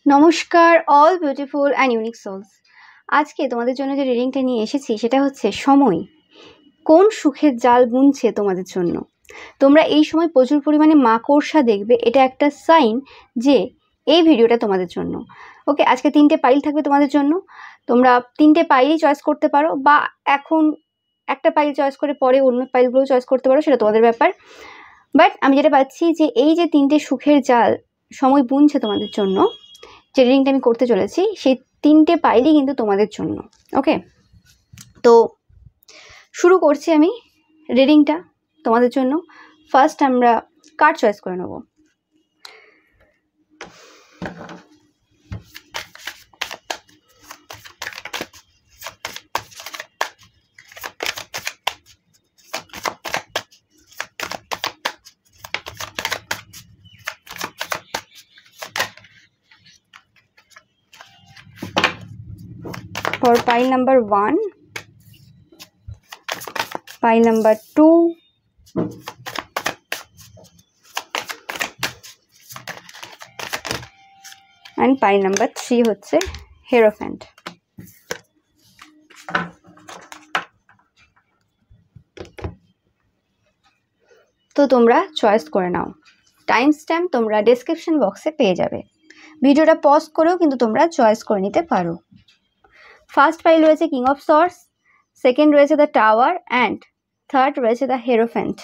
নমস্কার all beautiful and unique souls. আজকে তোমাদের জন্য যে রিডিংটা নিয়ে এসেছি সেটা হচ্ছে সময় কোন সুখের জাল বুনছে তোমাদের জন্য। তোমরা এই সময় প্রচুর পরিমাণে মাকড়সা দেখবে, এটা একটা সাইন যে এই ভিডিওটা তোমাদের জন্য। ওকে, আজকে 3টে পাইল থাকবে তোমাদের জন্য। তোমরা 3টে পাইলই চয়েস করতে পারো, বা এখন একটা পাইল চয়েস করে পরে অন্য পাইলগুলো চয়েস করতে পারো, সেটা তোমাদের ব্যাপার। বাট আমি যেটা পাচ্ছি যে এই যে 3টে সুখের জাল সময় বুনছে তোমাদের জন্য, যে রিডিংটা আমি করতে চলেছি সেই 3টে পাইলই কিন্তু তোমাদের জন্য। ওকে, তো শুরু করছি আমি রিডিংটা তোমাদের জন্য। ফার্স্ট আমরা কার্ড চয়েস করে নেব। For pile number 1, pile number 2, and pile number 3 হচ্ছে Hierophant। তো তোমরা চয়েস করে নাও। টাইম স্ট্যাম্প তোমরা ডেসক্রিপশন বক্সে পেয়ে যাবে। ভিডিওটা পজ করেও কিন্তু তোমরা চয়েস করে নিতে পারো। ফার্স্ট পাইল রয়েছে কিং অফ সর্ডস, সেকেন্ড রয়েছে দ্য টাওয়ার, অ্যান্ড থার্ড রয়েছে দ্য হেরোফ্যান্ট।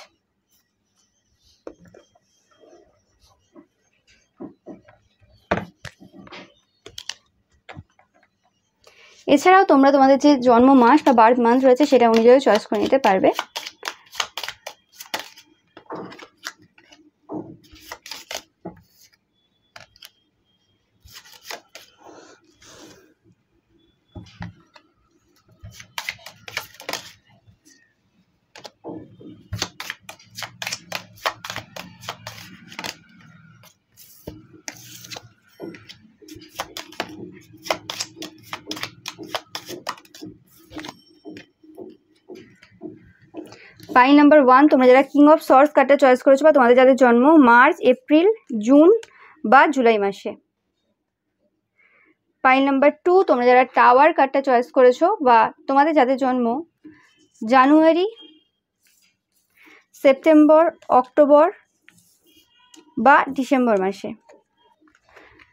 এছাড়াও তোমরা তোমাদের যে জন্ম মাস বা বার্থ মান্থ রয়েছে সেটা অনুযায়ী চয়েস করে নিতে পারবে। পাইল নাম্বার 1, তোমরা যারা কিং অফ সর্ডস কার্ডটা চয়েস করেছো বা তোমাদের যাদের জন্ম মার্চ, এপ্রিল, জুন বা জুলাই মাসে। পাইল নাম্বার 2, তোমরা যারা টাওয়ার কার্ডটা চয়েস করেছো বা তোমাদের যাদের জন্ম জানুয়ারি, সেপ্টেম্বর, অক্টোবর বা ডিসেম্বর মাসে।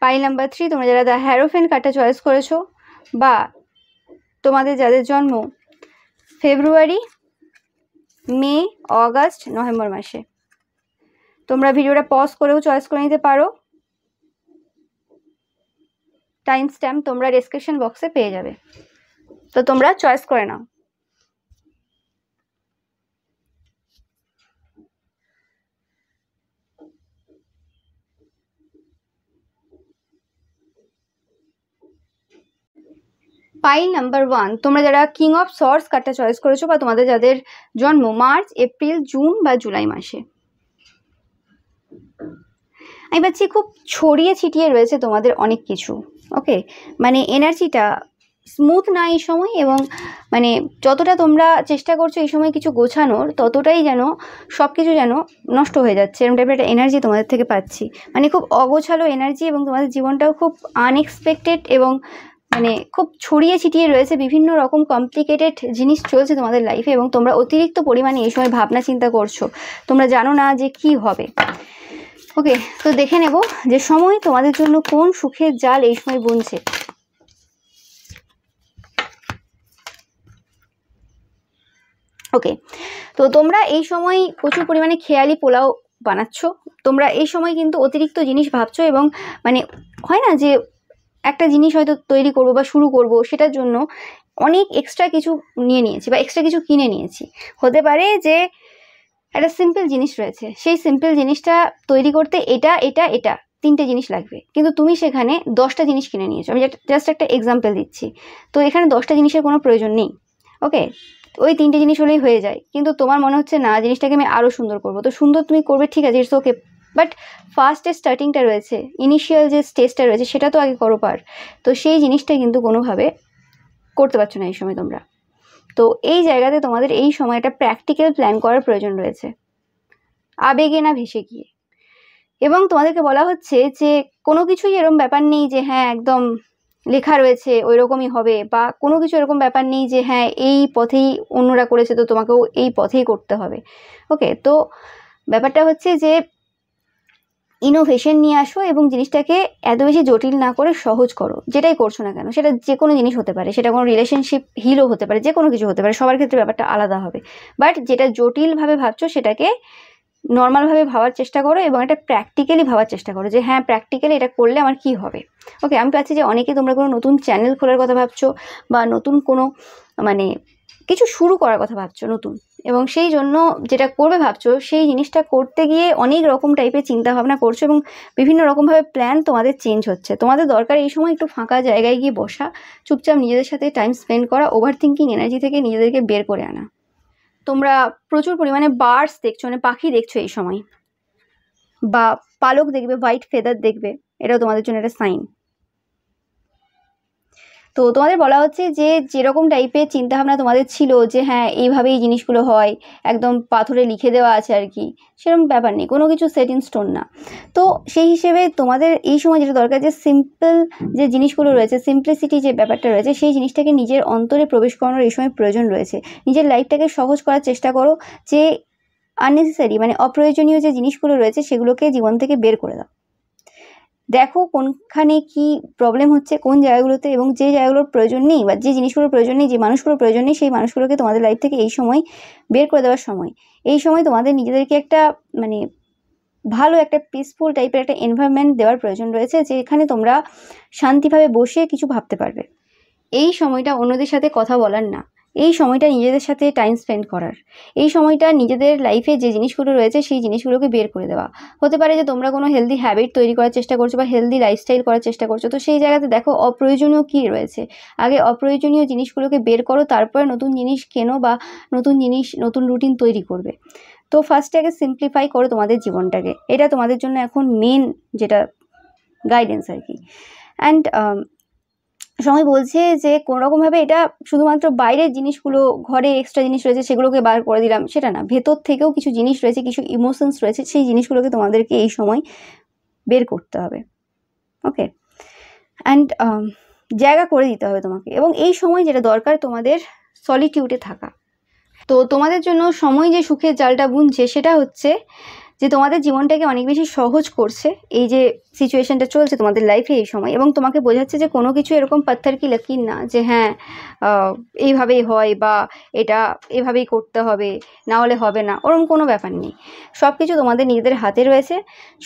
পাইল নাম্বার 3, তোমরা যারা দ্য হ্যারোফ্যান্ট কার্ডটা চয়েস করেছো বা তোমাদের যাদের জন্ম ফেব্রুয়ারি, মে, অগাস্ট, নভেম্বর মাসে। তোমরা ভিডিওটা পজ করেও চয়েস করে নিতে পারো। টাইম স্ট্যাম্প তোমরা ডেসক্রিপশন বক্সে পেয়ে যাবে, তো তোমরা চয়েস করে নাও। পাইল নাম্বার 1, তোমরা যারা কিং অফ সর্ডস কার্ডটা চয়েস করেছো বা তোমাদের যাদের জন্ম মার্চ, এপ্রিল, জুন বা জুলাই মাসে। আমি পাচ্ছি খুব ছড়িয়ে ছিটিয়ে রয়েছে তোমাদের অনেক কিছু। ওকে, মানে এনার্জিটা স্মুথ না এই সময়, এবং মানে যতটা তোমরা চেষ্টা করছো এই সময় কিছু গোছানোর, ততটাই যেন সব কিছু যেন নষ্ট হয়ে যাচ্ছে, এরকম টাইপের একটা এনার্জি তোমাদের থেকে পাচ্ছি। মানে খুব অগোছালো এনার্জি, এবং তোমাদের জীবনটাও খুব আনএক্সপেক্টেড এবং মানে খুব ছড়িয়ে ছিটিয়ে রয়েছে। বিভিন্ন রকম কমপ্লিকেটেড জিনিস চলছে তোমাদের লাইফে, এবং তোমরা অতিরিক্ত পরিমাণে এই সময় ভাবনা চিন্তা করছো, তোমরা জানো না যে কি হবে। ওকে, তো দেখে নেব যে সময় তোমাদের জন্য কোন সুখের জাল এই সময় বুনছে। ওকে, তো তোমরা এই সময় প্রচুর পরিমাণে খেয়ালি পোলাও বানাচ্ছ। তোমরা এই সময় কিন্তু অতিরিক্ত জিনিস ভাবছো, এবং মানে হয় না যে একটা জিনিস হয়তো তৈরি করব বা শুরু করব, সেটার জন্য অনেক এক্সট্রা কিছু নিয়ে নিয়েছি বা এক্সট্রা কিছু কিনে নিয়েছি। হতে পারে যে একটা সিম্পল জিনিস রয়েছে, সেই সিম্পল জিনিসটা তৈরি করতে এটা এটা এটা 3টে জিনিস লাগবে, কিন্তু তুমি সেখানে 10টা জিনিস কিনে নিয়েছো। আমি জাস্ট একটা এক্সাম্পল দিচ্ছি। তো এখানে 10টা জিনিসের কোনো প্রয়োজন নেই। ওকে, ওই 3টে জিনিস হলেই হয়ে যায়, কিন্তু তোমার মনে হচ্ছে না জিনিসটাকে আমি আরও সুন্দর করবো। তো সুন্দর তুমি করবে, ঠিক আছে, ইটস ওকে, বাট ফার্স্ট যে স্টার্টিংটা রয়েছে, ইনিশিয়াল যে স্টেজটা রয়েছে, সেটা তো আগে করো পার। তো সেই জিনিসটা কিন্তু কোনোভাবে করতে পারছো না এই সময় তোমরা। তো এই জায়গাতে তোমাদের এই সময়টা প্র্যাকটিক্যাল প্ল্যান করার প্রয়োজন রয়েছে, আবেগে না ভেসে গিয়ে। এবং তোমাদেরকে বলা হচ্ছে যে কোনো কিছুই এরকম ব্যাপার নেই যে হ্যাঁ একদম লেখা রয়েছে ওই রকমই হবে, বা কোনো কিছু এরকম ব্যাপার নেই যে হ্যাঁ এই পথেই অন্যরা করেছে তো তোমাকেও এই পথেই করতে হবে। ওকে, তো ব্যাপারটা হচ্ছে যে ইনোভেশন নিয়ে আসো এবং জিনিসটাকে এত বেশি জটিল না করে সহজ করো। যেটাই করছো না কেন, সেটা যে কোনো জিনিস হতে পারে, সেটা কোনো রিলেশনশিপ হিলও হতে পারে, যে কোনো কিছু হতে পারে, সবার ক্ষেত্রে ব্যাপারটা আলাদা হবে। বাট যেটা জটিলভাবে ভাবছো সেটাকে নর্মালভাবে ভাবার চেষ্টা করো এবং এটা প্র্যাকটিক্যালি ভাবার চেষ্টা করো যে হ্যাঁ প্র্যাকটিক্যালি এটা করলে আমার কি হবে। ওকে, আমি পাচ্ছি যে অনেকে তোমরা কোনো নতুন চ্যানেল খোলার কথা ভাবছো বা নতুন কোনো মানে কিছু শুরু করার কথা ভাবছো নতুন, এবং সেই জন্য যেটা করবে ভাবছো সেই জিনিসটা করতে গিয়ে অনেক রকম টাইপের চিন্তা ভাবনা করছো এবং বিভিন্ন রকমভাবে প্ল্যান তোমাদের চেঞ্জ হচ্ছে। তোমাদের দরকার এই সময় একটু ফাঁকা জায়গায় গিয়ে বসা, চুপচাপ নিজেদের সাথে টাইম স্পেন্ড করা, ওভার থিঙ্কিং এনার্জি থেকে নিজেদেরকে বের করে আনা। তোমরা প্রচুর পরিমাণে বার্ডস দেখছো, মানে পাখি দেখছো এই সময়, বা পালক দেখবে, হোয়াইট ফেদার দেখবে, এটাও তোমাদের জন্য একটা সাইন। তো তোমাদের বলা হচ্ছে যে যেরকম টাইপের চিন্তাভাবনা তোমাদের ছিল যে হ্যাঁ এইভাবে এই জিনিসগুলো হয়, একদম পাথরে লিখে দেওয়া আছে আর কি, সেরকম ব্যাপার নেই, কোনো কিছু সেট ইন স্টোন না। তো সেই হিসেবে তোমাদের এই সময় যেটা দরকার যে সিম্পল যে জিনিসগুলো রয়েছে, সিম্পলিসিটি যে ব্যাপারটা রয়েছে, সেই জিনিসটাকে নিজের অন্তরে প্রবেশ করানোর এই সময় প্রয়োজন রয়েছে। নিজের লাইফটাকে সহজ করার চেষ্টা করো, যে আননেসেসারি মানে অপ্রয়োজনীয় যে জিনিসগুলো রয়েছে সেগুলোকে জীবন থেকে বের করে দাও। দেখো কোনখানে কি প্রবলেম হচ্ছে, কোন জায়গাগুলোতে, এবং যে জায়গাগুলোর প্রয়োজন নেই বা যে জিনিসগুলোর প্রয়োজন নেই, যে মানুষগুলোর প্রয়োজন নেই, সেই মানুষগুলোকে তোমাদের লাইফ থেকে এই সময় বের করে দেওয়ার সময়। এই সময় তোমাদের নিজেদেরকে একটা মানে ভালো একটা পিসফুল টাইপের একটা এনভায়রনমেন্ট দেওয়ার প্রয়োজন রয়েছে, যেখানে তোমরা শান্তিভাবে বসে কিছু ভাবতে পারবে। এই সময়টা অন্যদের সাথে কথা বলার না, এই সময়টা নিজেদের সাথে টাইম স্পেন্ড করার, এই সময়টা নিজেদের লাইফে যে জিনিসগুলো রয়েছে সেই জিনিসগুলোকে বের করে দেওয়া। হতে পারে যে তোমরা কোনো হেলদি হ্যাবিট তৈরি করার চেষ্টা করছো বা হেলদি লাইফস্টাইল করার চেষ্টা করছো, তো সেই জায়গাতে দেখো অপ্রয়োজনীয় কী রয়েছে, আগে অপ্রয়োজনীয় জিনিসগুলোকে বের করো, তারপরে নতুন জিনিস কেনো বা নতুন জিনিস নতুন রুটিন তৈরি করবে। তো ফার্স্টে আগে সিম্পলিফাই করো তোমাদের জীবনটাকে, এটা তোমাদের জন্য এখন মেন যেটা গাইডেন্স আর কি। অ্যান্ড সময় বলছে যে কোনোরকমভাবে এটা শুধুমাত্র বাইরের জিনিসগুলো, ঘরে এক্সট্রা জিনিস রয়েছে সেগুলোকে বার করে দিলাম, সেটা না, ভেতর থেকেও কিছু জিনিস রয়েছে, কিছু ইমোশনস রয়েছে, সেই জিনিসগুলোকে তোমাদেরকে এই সময় বের করতে হবে। ওকে, অ্যান্ড জায়গা করে দিতে হবে তোমাকে, এবং এই সময় যেটা দরকার তোমাদের সলিটিউডে থাকা। তো তোমাদের জন্য সময় যে সুখের জালটা বুনছে সেটা হচ্ছে যে তোমাদের জীবনটাকে অনেক বেশি সহজ করছে এই যে সিচুয়েশনটা চলছে তোমাদের লাইফে এই সময়, এবং তোমাকে বোঝাচ্ছে যে কোনো কিছু এরকম পাথর কি লকির না যে হ্যাঁ এইভাবেই হয় বা এটা এভাবেই করতে হবে, না হলে হবে না, ওরকম কোনো ব্যাপার নেই। সব কিছু তোমাদের নিজেদের হাতে রয়েছে,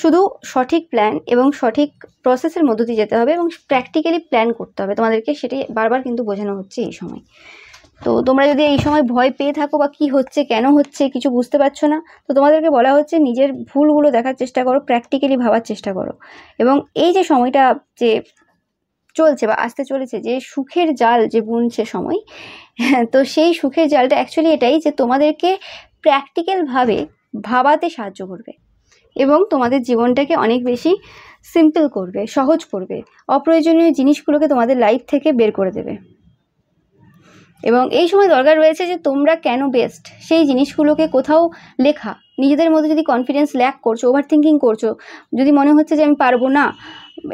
শুধু সঠিক প্ল্যান এবং সঠিক প্রসেসের মধ্য দিয়ে যেতে হবে এবং প্র্যাকটিক্যালি প্ল্যান করতে হবে তোমাদেরকে, সেটাই বারবার কিন্তু বোঝানো হচ্ছে এই সময়। তো তোমরা যদি এই সময় ভয় পেয়ে থাকো বা কি হচ্ছে, কেন হচ্ছে, কিছু বুঝতে পারছো না, তো তোমাদেরকে বলা হচ্ছে নিজের ভুলগুলো দেখার চেষ্টা করো, প্র্যাকটিক্যালি ভাবার চেষ্টা করো, এবং এই যে সময়টা যে চলছে বা আসতে চলেছে, যে সুখের জাল যে বুনছে সময়, তো সেই সুখের জালটা অ্যাকচুয়ালি এটাই যে তোমাদেরকে প্র্যাকটিক্যালভাবে ভাবাতে সাহায্য করবে এবং তোমাদের জীবনটাকে অনেক বেশি সিম্পল করবে, সহজ করবে, অপ্রয়োজনীয় জিনিসগুলোকে তোমাদের লাইফ থেকে বের করে দেবে। এবং এই সময় দরকার রয়েছে যে তোমরা কেন বেস্ট সেই জিনিসগুলোকে কোথাও লেখা, নিজেদের মধ্যে যদি কনফিডেন্স ল্যাক করছো, ওভার থিঙ্কিং করছো, যদি মনে হচ্ছে যে আমি পারবো না,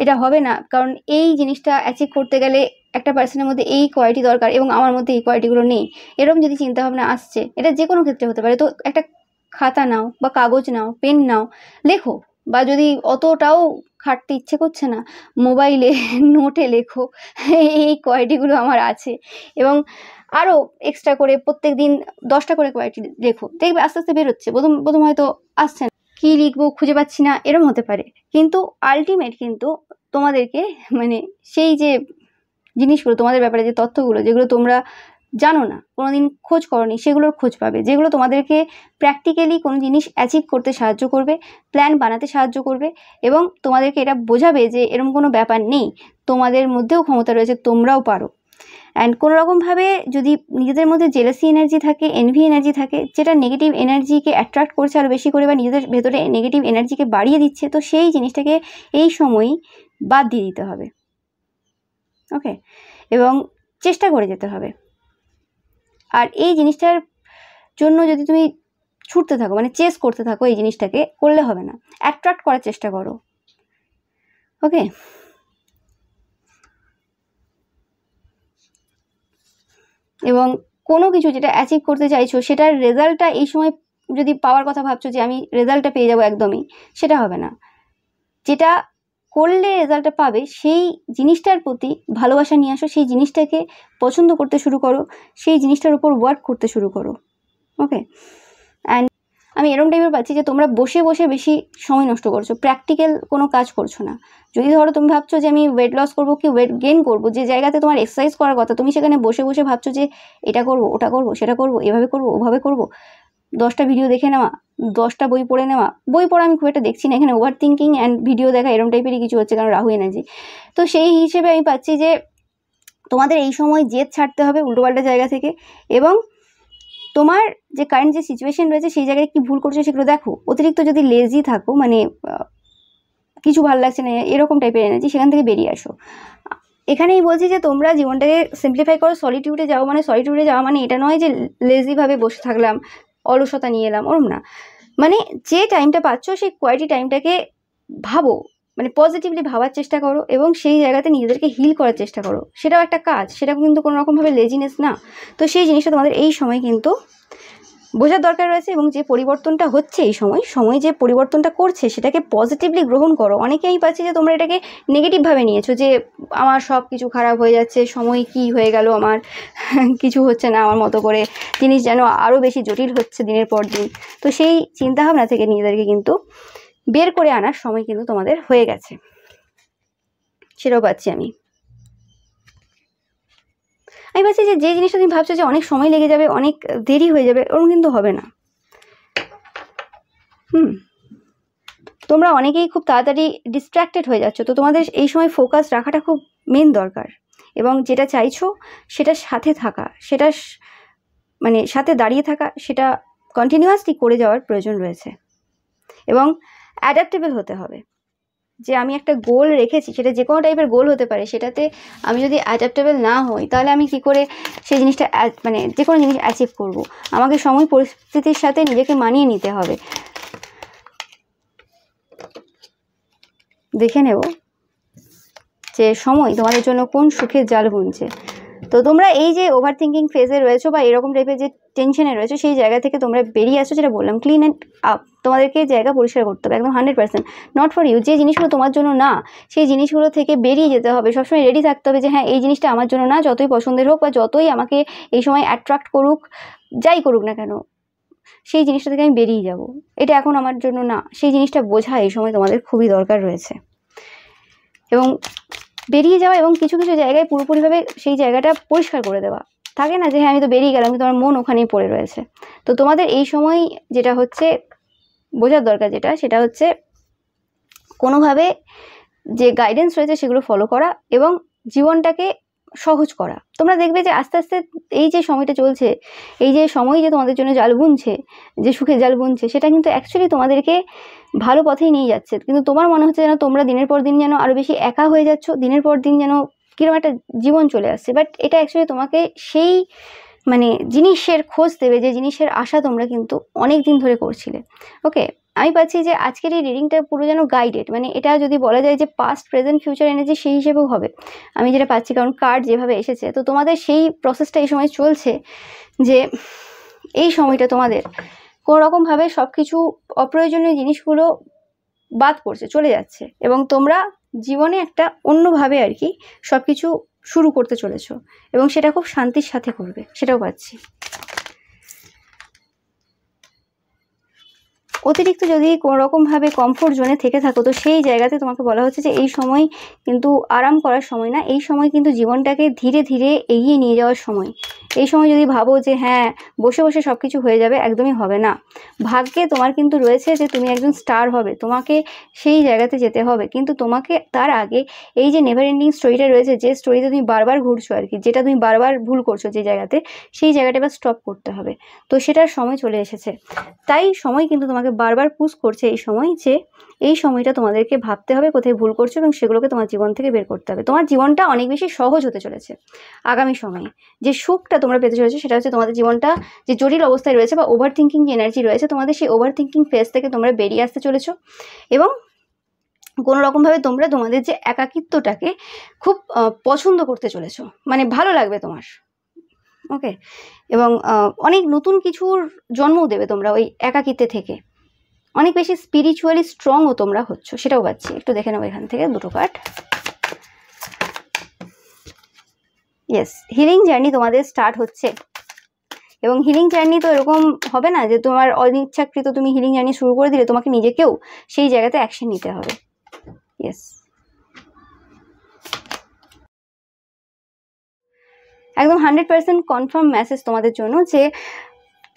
এটা হবে না, কারণ এই জিনিসটা অ্যাচিভ করতে গেলে একটা পার্সনের মধ্যে এই কোয়ালিটি দরকার এবং আমার মধ্যে এই কোয়ালিটিগুলো নেই, এরকম যদি চিন্তাভাবনা আসছে, এটা যে কোনো ক্ষেত্রে হতে পারে, তো একটা খাতা নাও বা কাগজ নাও, পেন নাও, লেখো, বা যদি অতটাও খাটতে ইচ্ছে করছে না, মোবাইলে নোটে লেখো এই কোয়ালিটিগুলো আমার আছে, এবং আরও এক্সট্রা করে প্রত্যেক দিন 10টা করে কোয়ালিটি লেখো, দেখবে আস্তে আস্তে বেরোচ্ছে। প্রথম হয়তো আসছে না, কী লিখবো খুঁজে পাচ্ছি না, এরকম হতে পারে, কিন্তু আলটিমেট কিন্তু তোমাদেরকে মানে সেই যে জিনিসগুলো তোমাদের ব্যাপারে, যে তথ্যগুলো যেগুলো তোমরা জানো না, কোনোদিন খোঁজ করনি, সেগুলোর খোঁজ পাবে, যেগুলো তোমাদেরকে প্র্যাকটিক্যালি কোনো জিনিস অ্যাচিভ করতে সাহায্য করবে, প্ল্যান বানাতে সাহায্য করবে, এবং তোমাদেরকে এটা বোঝাবে যে এরকম কোনো ব্যাপার নেই, তোমাদের মধ্যেও ক্ষমতা রয়েছে, তোমরাও পারো। অ্যান্ড কোনোরকমভাবে যদি নিজেদের মধ্যে জেলাসি এনার্জি থাকে, এনভি এনার্জি থাকে, যেটা নেগেটিভ এনার্জিকে অ্যাট্রাক্ট করছে আরও বেশি করে বা নিজেদের ভেতরে নেগেটিভ এনার্জিকে বাড়িয়ে দিচ্ছে, তো সেই জিনিসটাকে এই সময়ই বাদ দিয়ে দিতে হবে। ওকে, এবং চেষ্টা করে যেতে হবে। আর এই জিনিসটার জন্য যদি তুমি ছুটতে থাকো, মানে চেস করতে থাকো, এই জিনিসটাকে করলে হবে না, অ্যাট্রাক্ট করার চেষ্টা করো। ওকে, এবং কোনো কিছু যেটা অ্যাচিভ করতে চাইছো সেটার রেজাল্টটা এই সময় যদি পাওয়ার কথা ভাবছো যে আমি রেজাল্টটা পেয়ে যাবো, একদমই সেটা হবে না। যেটা করলে রেজাল্টটা পাবে সেই জিনিসটার প্রতি ভালোবাসা নিয়ে আসো, সেই জিনিসটাকে পছন্দ করতে শুরু করো, সেই জিনিসটার উপর ওয়ার্ক করতে শুরু করো। ওকে, অ্যান্ড আমি এরকম টাইপের পাচ্ছি যে তোমরা বসে বসে বেশি সময় নষ্ট করছো, প্র্যাকটিক্যাল কোনো কাজ করছো না। যদি ধরো তুমি ভাবছো যে আমি ওয়েট লস করবো কি ওয়েট গেইন করবো, যে জায়গাতে তোমার এক্সারসাইজ করার কথা, তুমি সেখানে বসে বসে ভাবছো যে এটা করবো, ওটা করবো, সেটা করবো, এভাবে করবো, ওভাবে করবো, 10টা ভিডিও দেখে নেওয়া, 10টা বই পড়ে নেওয়া। বই পড়া আমি খুব একটা দেখছি না, এখানে ওভার থিঙ্কিং অ্যান্ড ভিডিও দেখা এরকম টাইপেরই কিছু হচ্ছে, কারণ রাহু এনার্জি। তো সেই হিসেবে আমি পাচ্ছি যে তোমাদের এই সময় জেদ ছাড়তে হবে উল্টোপাল্টা জায়গা থেকে, এবং তোমার যে কারেন্ট যে সিচুয়েশন রয়েছে সেই জায়গায় কি ভুল করছো সেগুলো দেখো। অতিরিক্ত যদি লেজি থাকো, মানে কিছু ভালো লাগছে না এরকম টাইপের এনার্জি, সেখান থেকে বেরিয়ে আসো। এখানেই বলছি যে তোমরা জীবনটাকে সিম্পলিফাই করো, সলিটিউডে যাও। মানে সলিটিউডে যাওয়া মানে এটা নয় যে লেজিভাবে বসে থাকলাম, অলসতা নিয়ে এলাম, ওরম না। মানে যে টাইমটা পাচ্ছ সেই কোয়ালিটি টাইমটাকে ভাবো, মানে পজিটিভলি ভাবার চেষ্টা করো, এবং সেই জায়গাতে নিজেদেরকে হিল করার চেষ্টা করো। সেটাও একটা কাজ, সেটা কিন্তু কোনো রকমভাবে লেজিনেস না। তো সেই জিনিসটা তোমাদের এই সময় কিন্তু বোঝার দরকার রয়েছে, এবং যে পরিবর্তনটা হচ্ছে এই সময় যে পরিবর্তনটা করছে সেটাকে পজিটিভলি গ্রহণ করো। অনেকেই আমি পাচ্ছি যে তোমরা এটাকে নেগেটিভভাবে নিয়েছো, যে আমার সব কিছু খারাপ হয়ে যাচ্ছে, সময় কি হয়ে গেল, আমার কিছু হচ্ছে না আমার মতো করে, জিনিস যেন আরও বেশি জটিল হচ্ছে দিনের পর দিন। তো সেই চিন্তাভাবনা থেকে নিজেদেরকে কিন্তু বের করে আনার সময় কিন্তু তোমাদের হয়ে গেছে, সেটাও পাচ্ছি আমি পাচ্ছি যে যে জিনিসটা তুমি ভাবছো যে অনেক সময় লেগে যাবে, অনেক দেরি হয়ে যাবে, ওরকম কিন্তু হবে না। তোমরা অনেকেই খুব তাড়াতাড়ি ডিস্ট্র্যাক্টেড হয়ে যাচ্ছ, তো তোমাদের এই সময় ফোকাস রাখাটা খুব মেন দরকার, এবং যেটা চাইছো সেটার সাথে থাকা, সেটা মানে সাথে দাঁড়িয়ে থাকা, সেটা কন্টিনিউয়াসলি করে যাওয়ার প্রয়োজন রয়েছে, এবং অ্যাডাপ্টেবল হতে হবে। যে আমি একটা গোল রেখেছি, সেটা যে কোনো টাইপের গোল হতে পারে, সেটাতে আমি যদি অ্যাডাপ্টেবল না হই তাহলে আমি কি করে সেই জিনিসটা মানে যে কোনো জিনিস অ্যাচিভ করব। আমাকে সময় পরিস্থিতির সাথে নিজেকে মানিয়ে নিতে হবে। দেখে নেব যে সময় তোমাদের জন্য কোন সুখের জাল বুনছে। তো তোমরা এই যে ওভার থিঙ্কিং ফেজে রয়েছো, বা এরকম টাইপের যে টেনশনে রয়েছো, সেই জায়গা থেকে তোমরা বেরিয়ে আসো। যেটা বললাম, ক্লিন অ্যান্ড আপ, তোমাদেরকে জায়গা পরিষ্কার করতে হবে একদম 100%, নট ফর ইউ। যে জিনিসগুলো তোমার জন্য না, সেই জিনিসগুলো থেকে বেরিয়ে যেতে হবে। সবসময় রেডি থাকতে হবে যে হ্যাঁ, এই জিনিসটা আমার জন্য না, যতই পছন্দের হোক বা যতই আমাকে এই সময় অ্যাট্রাক্ট করুক, যাই করুক না কেন, সেই জিনিসটা থেকে আমি বেরিয়ে যাব, এটা এখন আমার জন্য না। সেই জিনিসটা বোঝা এই সময় তোমাদের খুবই দরকার রয়েছে, এবং বেরিয়ে যাওয়া, এবং কিছু কিছু জায়গায় পুরোপুরিভাবে সেই জায়গাটা পরিষ্কার করে দেওয়া। থাকে না যে হ্যাঁ আমি তো বেরিয়ে গেলাম, কিন্তু আমার মন ওখানেই পড়ে রয়েছে। তো তোমাদের এই সময় যেটা হচ্ছে বোঝার দরকার, সেটা হচ্ছে কোনোভাবে যে গাইডেন্স রয়েছে সেগুলো ফলো করা, এবং জীবনটাকে সহজ করা। তোমরা দেখবে যে আস্তে আস্তে এই যে সময়টা চলছে, এই যে সময় যে তোমাদের জন্য জাল বুনছে, যে সুখের জাল বুনছে, সেটা কিন্তু অ্যাকচুয়ালি তোমাদেরকে ভালো পথেই নিয়ে যাচ্ছে। কিন্তু তোমার মনে হচ্ছে যেন তোমরা দিনের পর দিন যেন আরও বেশি একা হয়ে যাচ্ছ, দিনের পর দিন যেন কীরকম একটা জীবন চলে আসছে। বাট এটা অ্যাকচুয়ালি তোমাকে সেই মানে জিনিসের খোঁজ দেবে, যে জিনিসের আশা তোমরা কিন্তু অনেক দিন ধরে করছিলে। ওকে, আমি পাচ্ছি যে আজকের এই রিডিংটা পুরো যেন গাইডেড, মানে এটা যদি বলা যায় যে পাস্ট প্রেজেন্ট ফিউচার এনার্জি সেই হিসেবেও হবে আমি যেটা পাচ্ছি, কারণ কার্ড যেভাবে এসেছে। তো তোমাদের সেই প্রসেসটা এই সময় চলছে, যে এই সময়টা তোমাদের কোনো রকমভাবে সব কিছু অপ্রয়োজনীয় জিনিসগুলো বাদ পড়ছে, চলে যাচ্ছে, এবং তোমরা জীবনে একটা অন্যভাবে আর কি সব কিছু শুরু করতে চলেছো, এবং সেটা খুব শান্তির সাথে করবে, সেটাও পাচ্ছি। অতিরিক্ত যদি কোনো রকমভাবে কমফোর্ট জোনে থেকে থাকো, তো সেই জায়গাতে তোমাকে বলা হচ্ছে যে এই সময় কিন্তু আরাম করার সময় না, এই সময় কিন্তু জীবনটাকে ধীরে ধীরে এগিয়ে নিয়ে যাওয়ার সময়। এই সময় যদি ভাবো যে হ্যাঁ বসে বসে সব কিছু হয়ে যাবে, একদমই হবে না। ভাগ্যে তোমার কিন্তু রয়েছে যে তুমি একজন স্টার হবে, তোমাকে সেই জায়গাতে যেতে হবে, কিন্তু তোমাকে তার আগে এই যে নেভার এন্ডিং স্টোরিটা রয়েছে, যে স্টোরিতে তুমি বারবার ঘুরছো আর কি, যেটা তুমি বারবার ভুল করছো যে জায়গাতে, সেই জায়গাটা এবার স্টপ করতে হবে। তো সেটার সময় চলে এসেছে। তাই সময় কিন্তু তোমাকে বারবার পুশ করছে এই সময়, যে এই সময়টা তোমাদেরকে ভাবতে হবে কোথায় ভুল করছো, এবং সেগুলোকে তোমার জীবন থেকে বের করতে হবে। তোমার জীবনটা অনেক বেশি সহজ হতে চলেছে আগামী সময়ে। যে সুখটা তোমরা পেতে চলেছো সেটা হচ্ছে তোমাদের জীবনটা যে জটিল অবস্থায় রয়েছে বা ওভার থিঙ্কিং যে এনার্জি রয়েছে, তোমাদের সেই ওভার থিঙ্কিং ফেজ থেকে তোমরা বেরিয়ে আসতে চলেছো এবং কোনো রকমভাবে তোমরা তোমাদের যে একাকিত্বটাকে খুব পছন্দ করতে চলেছো, মানে ভালো লাগবে তোমার। ওকে, এবং অনেক নতুন কিছুর জন্মও দেবে তোমরা ওই একাকিত্বে থেকে, অনেক বেশি স্পিরিচুয়ালি স্ট্রংও তোমরা হচ্ছ, সেটাও পাচ্ছি। একটু দেখে নেবো এখান থেকে দুটো কার্ড। ইয়েস, হিলিং জার্নি তোমাদের স্টার্ট হচ্ছে এবং হিলিং জার্নি তো এরকম হবে না যে তোমার অনিচ্ছাকৃত তুমি হিলিং জার্নি শুরু করে দিলে, তোমাকে নিজেকেও সেই জায়গাতে অ্যাকশন নিতে হবে। ইয়েস, একদম 100% কনফার্ম মেসেজ তোমাদের জন্য যে